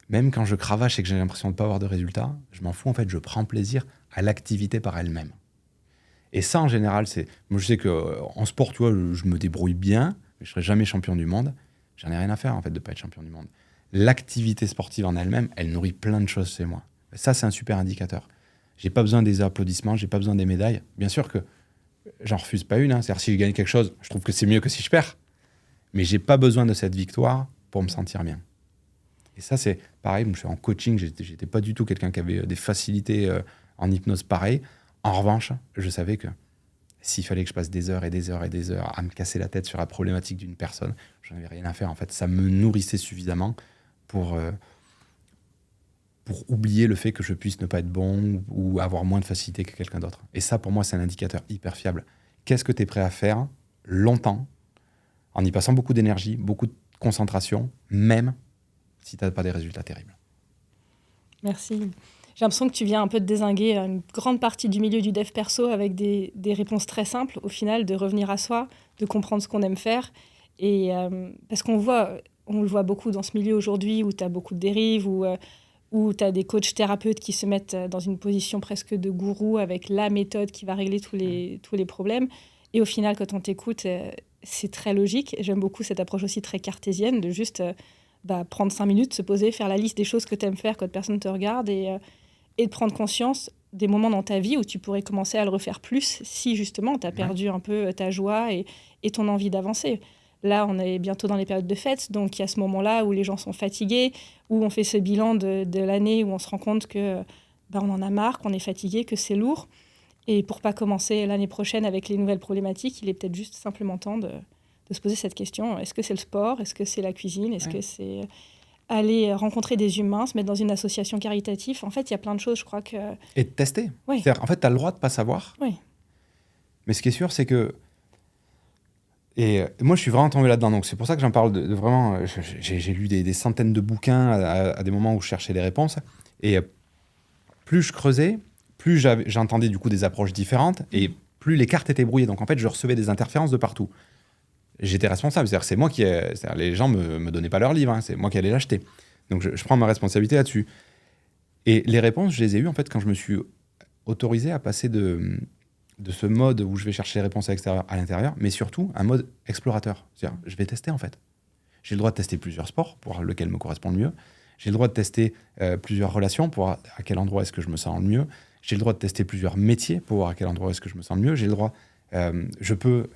même quand je cravache et que j'ai l'impression de ne pas avoir de résultats, je m'en fous, en fait, je prends plaisir à l'activité par elle-même. Et ça, en général, moi, je sais qu'en sport, tu vois, je me débrouille bien, mais je ne serai jamais champion du monde. J'en ai rien à faire, en fait, de ne pas être champion du monde. L'activité sportive en elle-même, elle nourrit plein de choses chez moi. Ça, c'est un super indicateur. J'ai pas besoin des applaudissements, j'ai pas besoin des médailles. Bien sûr que j'en refuse pas une. C'est-à-dire, si je gagne quelque chose, je trouve que c'est mieux que si je perds. Mais j'ai pas besoin de cette victoire pour me sentir bien. Et ça, c'est pareil. Moi, je suis en coaching, j'étais pas du tout quelqu'un qui avait des facilités en hypnose pareil. En revanche, je savais que s'il fallait que je passe des heures et des heures et des heures à me casser la tête sur la problématique d'une personne, je n'avais rien à faire. En fait, ça me nourrissait suffisamment pour oublier le fait que je puisse ne pas être bon ou avoir moins de facilité que quelqu'un d'autre. Et ça, pour moi, c'est un indicateur hyper fiable. Qu'est-ce que tu es prêt à faire longtemps, en y passant beaucoup d'énergie, beaucoup de concentration, même si tu n'as pas des résultats terribles. Merci. J'ai l'impression que tu viens un peu de dézinguer une grande partie du milieu du dev perso avec des réponses très simples, au final, de revenir à soi, de comprendre ce qu'on aime faire. Et, parce qu'on le voit beaucoup dans ce milieu aujourd'hui où tu as beaucoup de dérives, où tu as des coachs thérapeutes qui se mettent dans une position presque de gourou avec la méthode qui va régler tous les problèmes. Et au final, quand on t'écoute, c'est très logique. J'aime beaucoup cette approche aussi très cartésienne de juste prendre 5 minutes, se poser, faire la liste des choses que tu aimes faire quand personne ne te regarde et de prendre conscience des moments dans ta vie où tu pourrais commencer à le refaire plus si justement tu as perdu un peu ta joie et ton envie d'avancer. Là, on est bientôt dans les périodes de fêtes, donc il y a ce moment-là où les gens sont fatigués, où on fait ce bilan de l'année, où on se rend compte que on en a marre, qu'on est fatigué, que c'est lourd. Et pour pas commencer l'année prochaine avec les nouvelles problématiques, il est peut-être juste simplement temps de se poser cette question. Est-ce que c'est le sport ? Est-ce que c'est la cuisine ? Est-ce que c'est aller rencontrer des humains, se mettre dans une association caritative ? En fait, il y a plein de choses, je crois que... Et de tester. Oui. C'est-à-dire, en fait, tu as le droit de ne pas savoir. Oui. Mais ce qui est sûr, c'est que... Et moi, je suis vraiment tombé là-dedans. Donc, c'est pour ça que j'en parle de vraiment... J'ai lu des centaines de bouquins à des moments où je cherchais des réponses. Et plus je creusais, plus j'entendais du coup des approches différentes et plus les cartes étaient brouillées. Donc, en fait, je recevais des interférences de partout. J'étais responsable. C'est-à-dire, c'est moi qui... les gens ne me donnaient pas leur livre. C'est moi qui allais l'acheter. Donc, je prends ma responsabilité là-dessus. Et les réponses, je les ai eues en fait quand je me suis autorisé à passer de ce mode où je vais chercher les réponses à l'intérieur, mais surtout un mode explorateur. C'est-à-dire, je vais tester en fait. J'ai le droit de tester plusieurs sports pour voir lequel me correspond le mieux. J'ai le droit de tester plusieurs relations pour voir à quel endroit est-ce que je me sens le mieux. J'ai le droit de tester plusieurs métiers pour voir à quel endroit est-ce que je me sens le mieux. J'ai le droit, je peux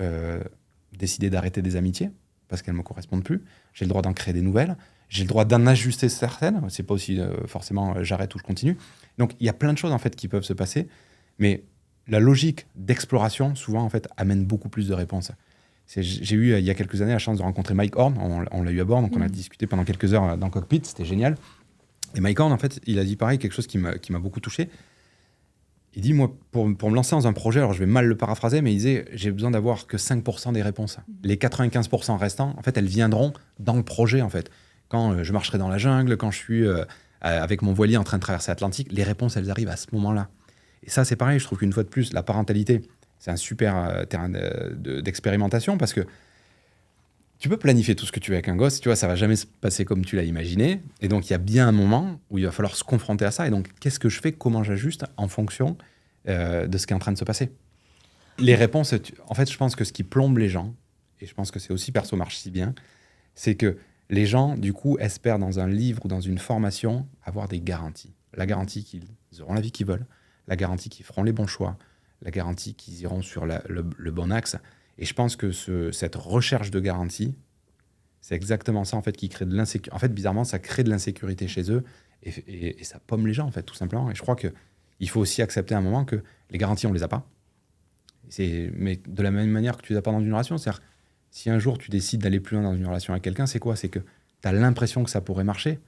décider d'arrêter des amitiés parce qu'elles ne me correspondent plus. J'ai le droit d'en créer des nouvelles. J'ai le droit d'en ajuster certaines. C'est pas aussi forcément j'arrête ou je continue. Donc il y a plein de choses en fait qui peuvent se passer, mais la logique d'exploration souvent en fait amène beaucoup plus de réponses. J'ai eu il y a quelques années la chance de rencontrer Mike Horn. On l'a eu à bord, donc on a discuté pendant quelques heures dans le cockpit. C'était génial. Et Mike Horn en fait, il a dit pareil, quelque chose qui m'a beaucoup touché. Il dit, moi, pour me lancer dans un projet, alors je vais mal le paraphraser, mais il disait, j'ai besoin d'avoir que 5% des réponses. Les 95% restants, en fait, elles viendront dans le projet, en fait. Quand je marcherai dans la jungle, quand je suis avec mon voilier en train de traverser l'Atlantique, les réponses, elles arrivent à ce moment-là. Et ça, c'est pareil, je trouve qu'une fois de plus, la parentalité, c'est un super terrain d'expérimentation parce que Tu peux planifier tout ce que tu veux avec un gosse, tu vois, ça va jamais se passer comme tu l'as imaginé. Et donc, il y a bien un moment où il va falloir se confronter à ça. Et donc, qu'est-ce que je fais? Comment j'ajuste en fonction de ce qui est en train de se passer? Les réponses, en fait, je pense que ce qui plombe les gens, et je pense que c'est aussi Perso marche si bien, c'est que les gens, du coup, espèrent dans un livre ou dans une formation avoir des garanties. La garantie qu'ils auront la vie qu'ils veulent, la garantie qu'ils feront les bons choix, la garantie qu'ils iront sur le bon axe. Et je pense que cette recherche de garantie, c'est exactement ça en fait qui crée de l'insécurité. En fait, bizarrement, ça crée de l'insécurité chez eux et ça pomme les gens en fait, tout simplement. Et je crois qu'il faut aussi accepter à un moment que les garanties, on les a pas. Mais de la même manière que tu les as pas dans une relation, c'est-à-dire si un jour tu décides d'aller plus loin dans une relation avec quelqu'un, c'est quoi? C'est que tu as l'impression que ça pourrait marcher,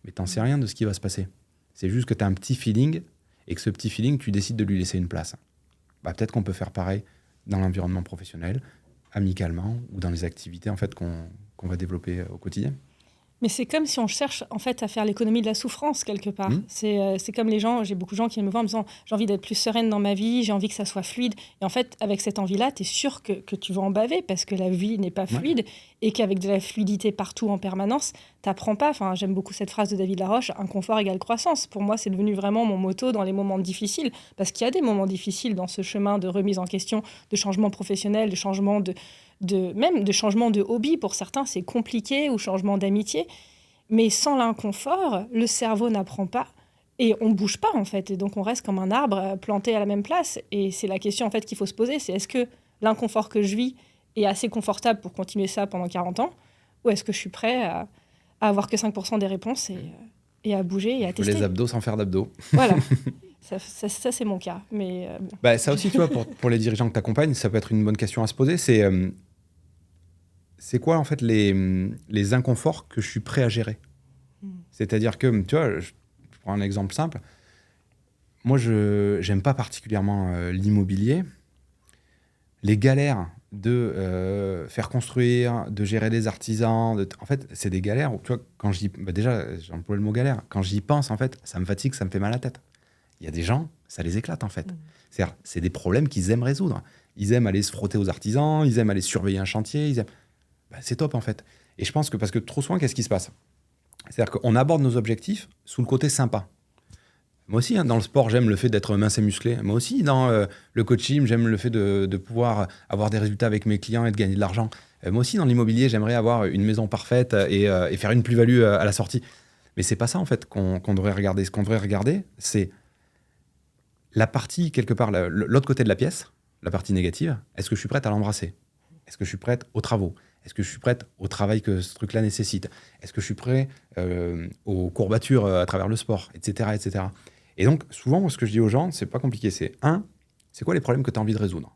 mais tu n'en sais rien de ce qui va se passer. C'est juste que tu as un petit feeling et que ce petit feeling, tu décides de lui laisser une place. Peut-être qu'on peut faire pareil dans l'environnement professionnel, amicalement, ou dans les activités en fait, qu'on va développer au quotidien. Mais c'est comme si on cherche en fait à faire l'économie de la souffrance quelque part. C'est comme les gens, j'ai beaucoup de gens qui me voient en me disant j'ai envie d'être plus sereine dans ma vie, j'ai envie que ça soit fluide. Et en fait, avec cette envie-là, tu es sûr que tu vas en baver parce que la vie n'est pas fluide et qu'avec de la fluidité partout en permanence, t'apprends pas. Enfin, j'aime beaucoup cette phrase de David Laroche, inconfort égale croissance. Pour moi, c'est devenu vraiment mon motto dans les moments difficiles parce qu'il y a des moments difficiles dans ce chemin de remise en question, de changement professionnel, de changement même de changement de hobby. Pour certains, c'est compliqué, ou changement d'amitié. Mais sans l'inconfort, le cerveau n'apprend pas et on ne bouge pas, en fait. Et donc, on reste comme un arbre planté à la même place. Et c'est la question, en fait, qu'il faut se poser. C'est est-ce que l'inconfort que je vis est assez confortable pour continuer ça pendant 40 ans? Ou est-ce que je suis prêt à avoir que 5% des réponses et à bouger et à tester? Les abdos sans faire d'abdos. Voilà. Ça, c'est mon cas. Mais ça aussi, tu vois, pour les dirigeants que tu accompagnes, ça peut être une bonne question à se poser. C'est quoi, en fait, les inconforts que je suis prêt à gérer? C'est-à-dire que, tu vois, je prends un exemple simple. Moi, je n'aime pas particulièrement l'immobilier. Les galères de faire construire, de gérer des artisans, en fait, c'est des galères où, tu vois, quand déjà, j'emploie le mot galère. Quand j'y pense, en fait, ça me fatigue, ça me fait mal à la tête. Il y a des gens, ça les éclate, en fait. C'est-à-dire, c'est des problèmes qu'ils aiment résoudre. Ils aiment aller se frotter aux artisans, ils aiment aller surveiller un chantier, c'est top, en fait. Et je pense que, parce que trop souvent, qu'est-ce qui se passe? C'est-à-dire qu'on aborde nos objectifs sous le côté sympa. Moi aussi, dans le sport, j'aime le fait d'être mince et musclé. Moi aussi, dans le coaching, j'aime le fait de pouvoir avoir des résultats avec mes clients et de gagner de l'argent. Moi aussi, dans l'immobilier, j'aimerais avoir une maison parfaite et faire une plus-value à la sortie. Mais c'est pas ça, en fait, qu'on devrait regarder. Ce qu'on devrait regarder, c'est la partie, quelque part, l'autre côté de la pièce, la partie négative. Est-ce que je suis prête à l'embrasser? Est-ce que je suis prête aux travaux? Est-ce que je suis prête au travail que ce truc-là nécessite? Est-ce que je suis prêt aux courbatures à travers le sport, etc., etc. Et donc, souvent, ce que je dis aux gens, c'est pas compliqué. C'est c'est quoi les problèmes que tu as envie de résoudre?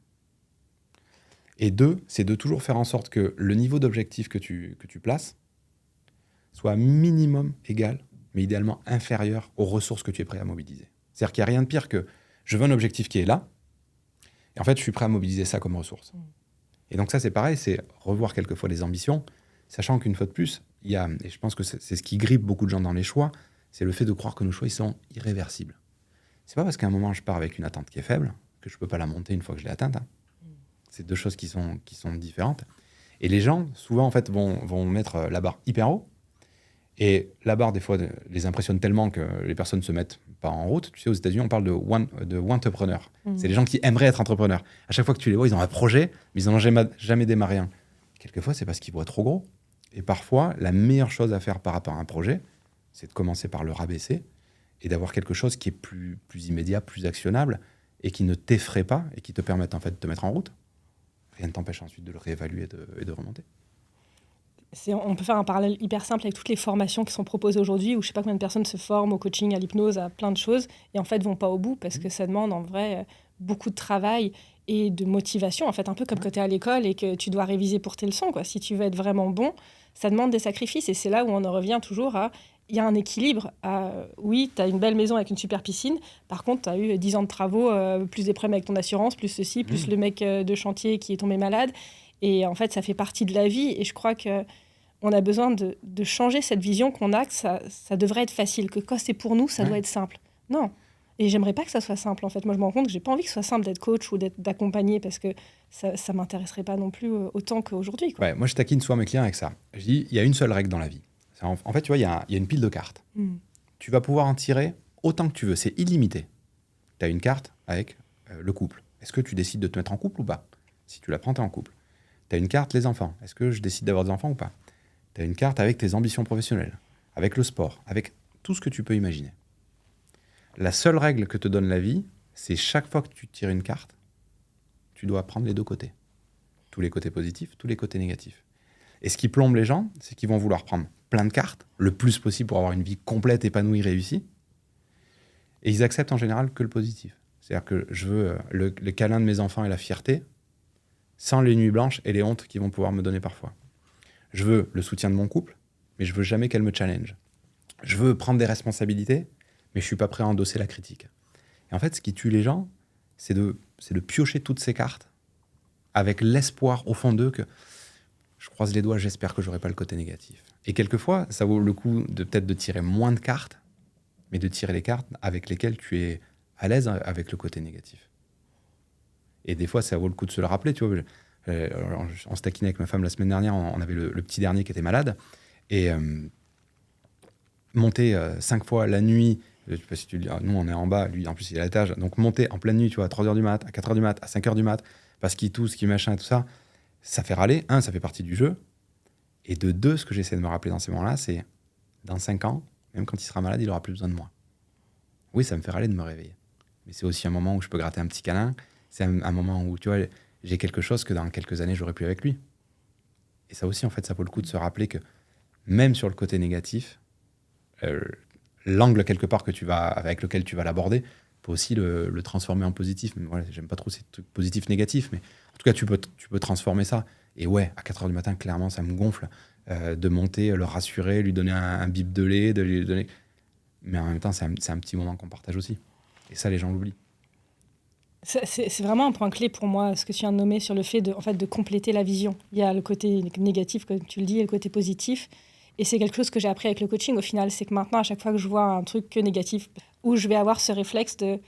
Et 2, c'est de toujours faire en sorte que le niveau d'objectif que tu places soit minimum égal, mais idéalement inférieur aux ressources que tu es prêt à mobiliser. C'est-à-dire qu'il n'y a rien de pire que je veux un objectif qui est là, et en fait, je suis prêt à mobiliser ça comme ressource. Et donc ça, c'est pareil, c'est revoir quelquefois les ambitions, sachant qu'une fois de plus, il y a, et je pense que c'est ce qui grippe beaucoup de gens dans les choix, c'est le fait de croire que nos choix, ils sont irréversibles. C'est pas parce qu'à un moment, je pars avec une attente qui est faible, que je peux pas la monter une fois que je l'ai atteinte. C'est deux choses qui sont différentes. Et les gens, souvent, en fait, vont mettre la barre hyper haut, et la barre, des fois, les impressionne tellement que les personnes se mettent pas en route. Tu sais, aux États-Unis, on parle de entrepreneur. C'est les gens qui aimeraient être entrepreneurs. À chaque fois que tu les vois, ils ont un projet, mais ils n'en ont jamais démarré un. Quelquefois, c'est parce qu'ils voient trop gros. Et parfois, la meilleure chose à faire par rapport à un projet, c'est de commencer par le rabaisser et d'avoir quelque chose qui est plus immédiat, plus actionnable et qui ne t'effraie pas et qui te permette en fait de te mettre en route. Rien ne t'empêche ensuite de le réévaluer et de remonter. On peut faire un parallèle hyper simple avec toutes les formations qui sont proposées aujourd'hui, où je ne sais pas combien de personnes se forment au coaching, à l'hypnose, à plein de choses, et en fait ne vont pas au bout parce que ça demande en vrai beaucoup de travail et de motivation, en fait, un peu comme quand tu es à l'école et que tu dois réviser pour tes leçons, quoi. Si tu veux être vraiment bon, ça demande des sacrifices, et c'est là où on en revient toujours à... Il y a un équilibre. Oui, tu as une belle maison avec une super piscine, par contre, tu as eu 10 ans de travaux, plus des problèmes avec ton assurance, plus ceci, plus le mec de chantier qui est tombé malade. Et en fait, ça fait partie de la vie. Et je crois qu'on a besoin de changer cette vision qu'on a, que ça devrait être facile, que quand c'est pour nous, ça doit être simple. Non. Et j'aimerais pas que ça soit simple, en fait. Moi, je me rends compte que j'ai pas envie que ce soit simple d'être coach ou d'accompagner parce que ça m'intéresserait pas non plus autant qu'aujourd'hui, quoi. Ouais, moi, je taquine souvent mes clients avec ça. Je dis, il y a une seule règle dans la vie. En fait, tu vois, il y a une pile de cartes. Tu vas pouvoir en tirer autant que tu veux. C'est illimité. Tu as une carte avec le couple. Est-ce que tu décides de te mettre en couple ou pas? Si tu la prends, tu es en couple. Tu as une carte les enfants. Est-ce que je décide d'avoir des enfants ou pas? Tu as une carte avec tes ambitions professionnelles, avec le sport, avec tout ce que tu peux imaginer. La seule règle que te donne la vie, c'est chaque fois que tu tires une carte, tu dois prendre les deux côtés. Tous les côtés positifs, tous les côtés négatifs. Et ce qui plombe les gens, c'est qu'ils vont vouloir prendre plein de cartes, le plus possible pour avoir une vie complète, épanouie, réussie. Et ils acceptent en général que le positif. C'est-à-dire que je veux le câlin de mes enfants et la fierté, sans les nuits blanches et les hontes qu'ils vont pouvoir me donner parfois. Je veux le soutien de mon couple, mais je veux jamais qu'elle me challenge. Je veux prendre des responsabilités, mais je suis pas prêt à endosser la critique. Et en fait, ce qui tue les gens, c'est de piocher toutes ces cartes avec l'espoir au fond d'eux que je croise les doigts, j'espère que j'aurai pas le côté négatif. Et quelquefois, ça vaut le coup de peut-être de tirer moins de cartes, mais de tirer les cartes avec lesquelles tu es à l'aise avec le côté négatif. Et des fois, ça vaut le coup de se le rappeler. Tu vois, on se taquinait avec ma femme la semaine dernière, on avait le petit dernier qui était malade, et monter 5 fois la nuit, je sais pas si tu le dis, nous on est en bas, lui en plus il est à l'étage, donc monter en pleine nuit, tu vois, à 3h du mat, à 4h du mat, à 5h du mat, parce qu'il tousse, qu'il machin et tout ça, ça fait râler. Un, ça fait partie du jeu. Et de deux, ce que j'essaie de me rappeler dans ces moments-là, c'est dans 5 ans, même quand il sera malade, il aura plus besoin de moi. Oui, ça me fait râler de me réveiller. Mais c'est aussi un moment où je peux gratter un petit câlin. C'est un moment où, tu vois, j'ai quelque chose que dans quelques années, j'aurais plus avec lui. Et ça aussi, en fait, ça vaut le coup de se rappeler que même sur le côté négatif, l'angle quelque part avec lequel tu vas l'aborder peut aussi le transformer en positif. Mais voilà, j'aime pas trop ces trucs positifs, négatifs, mais en tout cas, tu peux transformer ça. Et ouais, à 4h du matin, clairement, ça me gonfle de monter, le rassurer, lui donner un bib de lait, de lui donner... Mais en même temps, c'est un petit moment qu'on partage aussi. Et ça, les gens l'oublient. C'est vraiment un point clé pour moi, ce que tu viens de nommer sur le fait de compléter la vision. Il y a le côté négatif, comme tu le dis, et le côté positif. Et c'est quelque chose que j'ai appris avec le coaching, au final. C'est que maintenant, à chaque fois que je vois un truc que négatif, où je vais avoir ce réflexe de,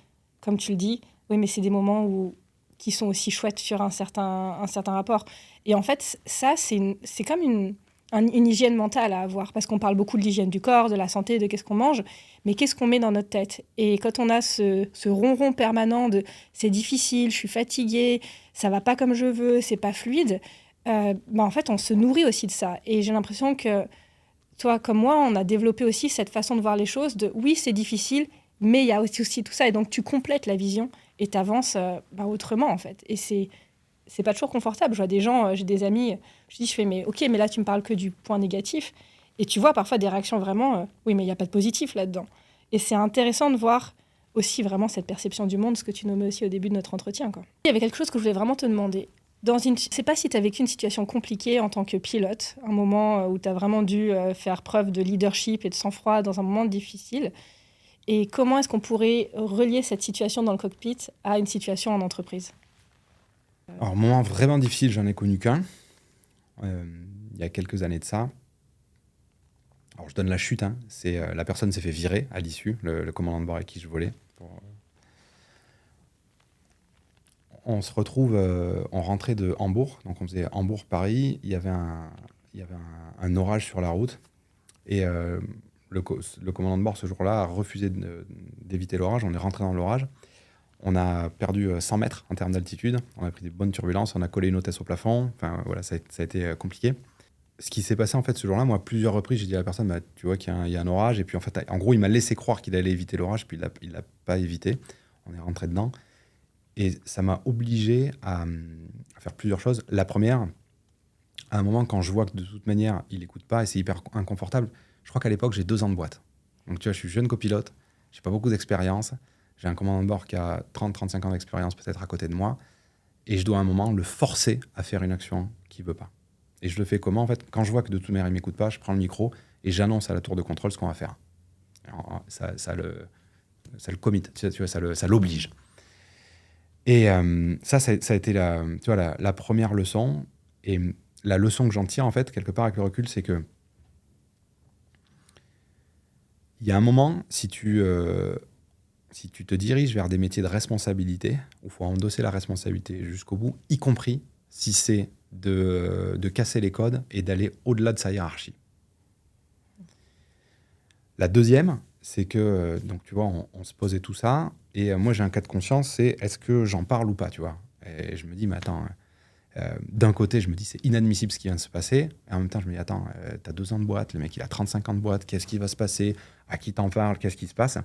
comme tu le dis, oui, mais c'est des moments qui sont aussi chouettes sur un certain rapport. Et en fait, ça, c'est comme une hygiène mentale à avoir, parce qu'on parle beaucoup de l'hygiène du corps, de la santé, de qu'est-ce qu'on mange, mais qu'est-ce qu'on met dans notre tête? Et quand on a ce ronron permanent de « c'est difficile, je suis fatiguée, ça va pas comme je veux, c'est pas fluide », en fait, on se nourrit aussi de ça. Et j'ai l'impression que toi comme moi, on a développé aussi cette façon de voir les choses de « oui, c'est difficile, mais il y a aussi tout ça ». Et donc, tu complètes la vision et tu avances autrement, en fait. Et c'est pas toujours confortable. Je vois des gens, j'ai des amis, je fais, mais ok, mais là, tu me parles que du point négatif. Et tu vois parfois des réactions vraiment, oui, mais il n'y a pas de positif là-dedans. Et c'est intéressant de voir aussi vraiment cette perception du monde, ce que tu nommais aussi au début de notre entretien, quoi. Il y avait quelque chose que je voulais vraiment te demander. Je ne sais pas si tu as vécu une situation compliquée en tant que pilote, un moment où tu as vraiment dû faire preuve de leadership et de sang-froid dans un moment difficile. Et comment est-ce qu'on pourrait relier cette situation dans le cockpit à une situation en entreprise ? Alors, moment vraiment difficile, j'en ai connu qu'un. Il y a quelques années de ça. Alors, je donne la chute. La personne s'est fait virer à l'issue, le commandant de bord avec qui je volais. On se retrouve, on rentrait de Hambourg, donc on faisait Hambourg-Paris. Il y avait un orage sur la route. Et le commandant de bord, ce jour-là, a refusé d'éviter l'orage. On est rentré dans l'orage. On a perdu 100 mètres en termes d'altitude. On a pris des bonnes turbulences. On a collé une hôtesse au plafond. Enfin, voilà, ça a été compliqué. Ce qui s'est passé, en fait, ce jour-là, moi, à plusieurs reprises, j'ai dit à la personne, tu vois qu'il y a un orage. Et puis, en fait, en gros, il m'a laissé croire qu'il allait éviter l'orage. Puis, il l'a pas évité. On est rentré dedans. Et ça m'a obligé à faire plusieurs choses. La première, à un moment, quand je vois que de toute manière, il n'écoute pas et c'est hyper inconfortable, je crois qu'à l'époque, j'ai 2 ans de boîte. Donc, tu vois, je suis jeune copilote. J'ai pas beaucoup d'expérience. J'ai un commandant de bord qui a 30-35 ans d'expérience peut-être à côté de moi. Et je dois à un moment le forcer à faire une action qu'il ne veut pas. Et je le fais comment, en fait? Quand je vois que de toute manière, il ne m'écoute pas, je prends le micro et j'annonce à la tour de contrôle ce qu'on va faire. Alors, ça le commit, tu vois, ça l'oblige. Et ça a été la première leçon. Et la leçon que j'en tire, en fait, quelque part avec le recul, c'est que il y a un moment, si tu si tu te diriges vers des métiers de responsabilité, où il faut endosser la responsabilité jusqu'au bout, y compris si c'est de casser les codes et d'aller au-delà de sa hiérarchie. La deuxième, c'est que, donc tu vois, on se posait tout ça, et moi j'ai un cas de conscience, c'est est-ce que j'en parle ou pas, tu vois. Et je me dis, mais attends, d'un côté, je me dis, c'est inadmissible ce qui vient de se passer, et en même temps, je me dis, attends, t'as 2 ans de boîte, le mec il a 35 ans de boîte, qu'est-ce qui va se passer, à qui t'en parles, qu'est-ce qui se passe.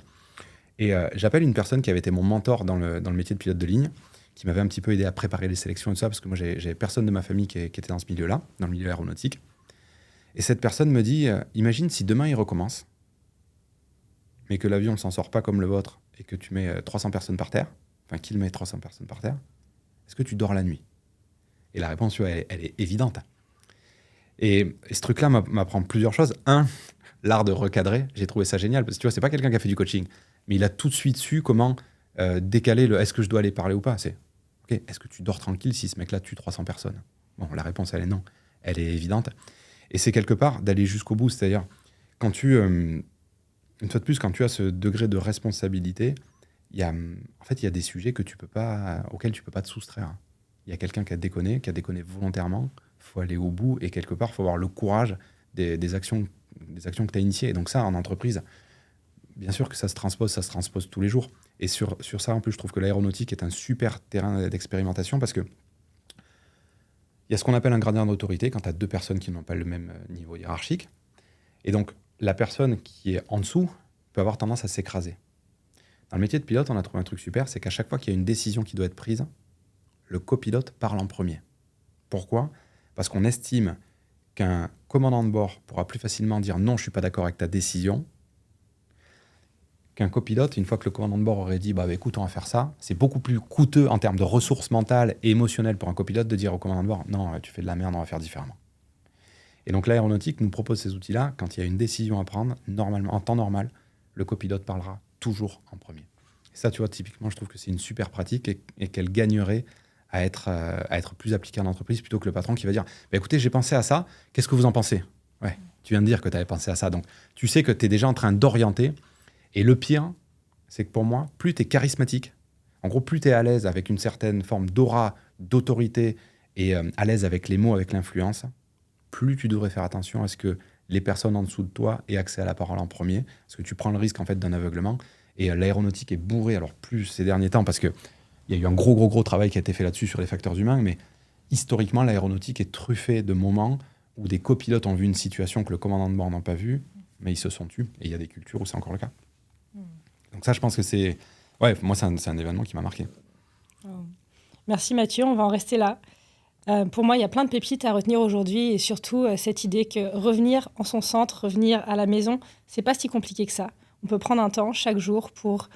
Et j'appelle une personne qui avait été mon mentor dans le métier de pilote de ligne, qui m'avait un petit peu aidé à préparer les sélections et tout ça, parce que moi, j'avais personne de ma famille qui était dans ce milieu-là, dans le milieu aéronautique. Et cette personne me dit, imagine si demain il recommence, mais que l'avion ne s'en sort pas comme le vôtre, et que tu mets 300 personnes par terre, enfin qu'il met 300 personnes par terre, est-ce que tu dors la nuit? Et la réponse, tu vois, elle est évidente. Et ce truc-là m'apprend plusieurs choses. Un, l'art de recadrer, j'ai trouvé ça génial, parce que tu vois, c'est pas quelqu'un qui a fait du coaching, mais il a tout de suite su comment décaler le « est-ce que je dois aller parler ou pas ?» C'est « ok, est-ce que tu dors tranquille si ce mec-là tue 300 personnes ?» Bon, la réponse, elle est non. Elle est évidente. Et c'est quelque part d'aller jusqu'au bout, c'est-à-dire, quand tu... une fois de plus, quand tu as ce degré de responsabilité, il y a des sujets auxquels tu peux pas te soustraire. Il y a quelqu'un qui a déconné volontairement, il faut aller au bout, et quelque part, il faut avoir le courage des actions que tu as initiées. Et donc ça, en entreprise, bien sûr que ça se transpose tous les jours. Et sur ça, en plus, je trouve que l'aéronautique est un super terrain d'expérimentation, parce que il y a ce qu'on appelle un gradient d'autorité, quand tu as 2 personnes qui n'ont pas le même niveau hiérarchique. Et donc, la personne qui est en dessous peut avoir tendance à s'écraser. Dans le métier de pilote, on a trouvé un truc super, c'est qu'à chaque fois qu'il y a une décision qui doit être prise, le copilote parle en premier. Pourquoi ? Parce qu'on estime qu'un commandant de bord pourra plus facilement dire « non, je ne suis pas d'accord avec ta décision », qu'un copilote, une fois que le commandant de bord aurait dit bah, « écoute, on va faire ça », c'est beaucoup plus coûteux en termes de ressources mentales et émotionnelles pour un copilote de dire au commandant de bord « non, tu fais de la merde, on va faire différemment ». Et donc l'aéronautique nous propose ces outils-là. Quand il y a une décision à prendre, normalement, en temps normal, le copilote parlera toujours en premier. Et ça, tu vois, typiquement, je trouve que c'est une super pratique et qu'elle gagnerait à être plus appliquée en entreprise, plutôt que le patron qui va dire bah, « écoutez, j'ai pensé à ça, qu'est-ce que vous en pensez ?» Ouais, tu viens de dire que tu avais pensé à ça. Donc, tu sais que tu es déjà en train d'orienter. Et le pire, c'est que pour moi, plus tu es charismatique, en gros, plus tu es à l'aise avec une certaine forme d'aura, d'autorité, et à l'aise avec les mots, avec l'influence, plus tu devrais faire attention à ce que les personnes en dessous de toi aient accès à la parole en premier, parce que tu prends le risque en fait d'un aveuglement. Et l'aéronautique est bourrée, alors plus ces derniers temps, parce qu'il y a eu un gros travail qui a été fait là-dessus sur les facteurs humains, mais historiquement, l'aéronautique est truffée de moments où des copilotes ont vu une situation que le commandant de bord n'a pas vue, mais ils se sont tus, et il y a des cultures où c'est encore le cas. Donc ça, je pense que c'est... Ouais, moi, c'est un événement qui m'a marqué. Merci Mathieu, on va en rester là. Pour moi, il y a plein de pépites à retenir aujourd'hui, et surtout cette idée que revenir en son centre, revenir à la maison, c'est pas si compliqué que ça. On peut prendre un temps chaque jour pour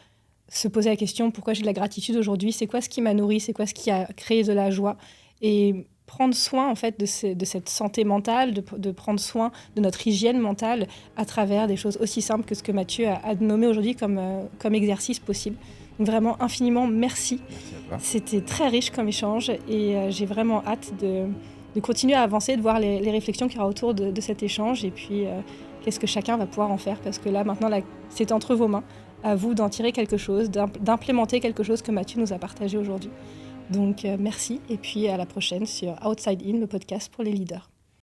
se poser la question pourquoi j'ai de la gratitude aujourd'hui, c'est quoi ce qui m'a nourri, c'est quoi ce qui a créé de la joie, et prendre soin en fait de cette santé mentale, de prendre soin de notre hygiène mentale à travers des choses aussi simples que ce que Mathieu a nommé aujourd'hui comme exercice possible. Donc vraiment infiniment merci. C'était très riche comme échange, et j'ai vraiment hâte de continuer à avancer, de voir les réflexions qu'il y aura autour de cet échange, et puis qu'est-ce que chacun va pouvoir en faire, parce que là maintenant c'est entre vos mains, à vous d'en tirer quelque chose, d'implémenter quelque chose que Mathieu nous a partagé aujourd'hui. Donc merci, et puis à la prochaine sur Outside In, le podcast pour les leaders.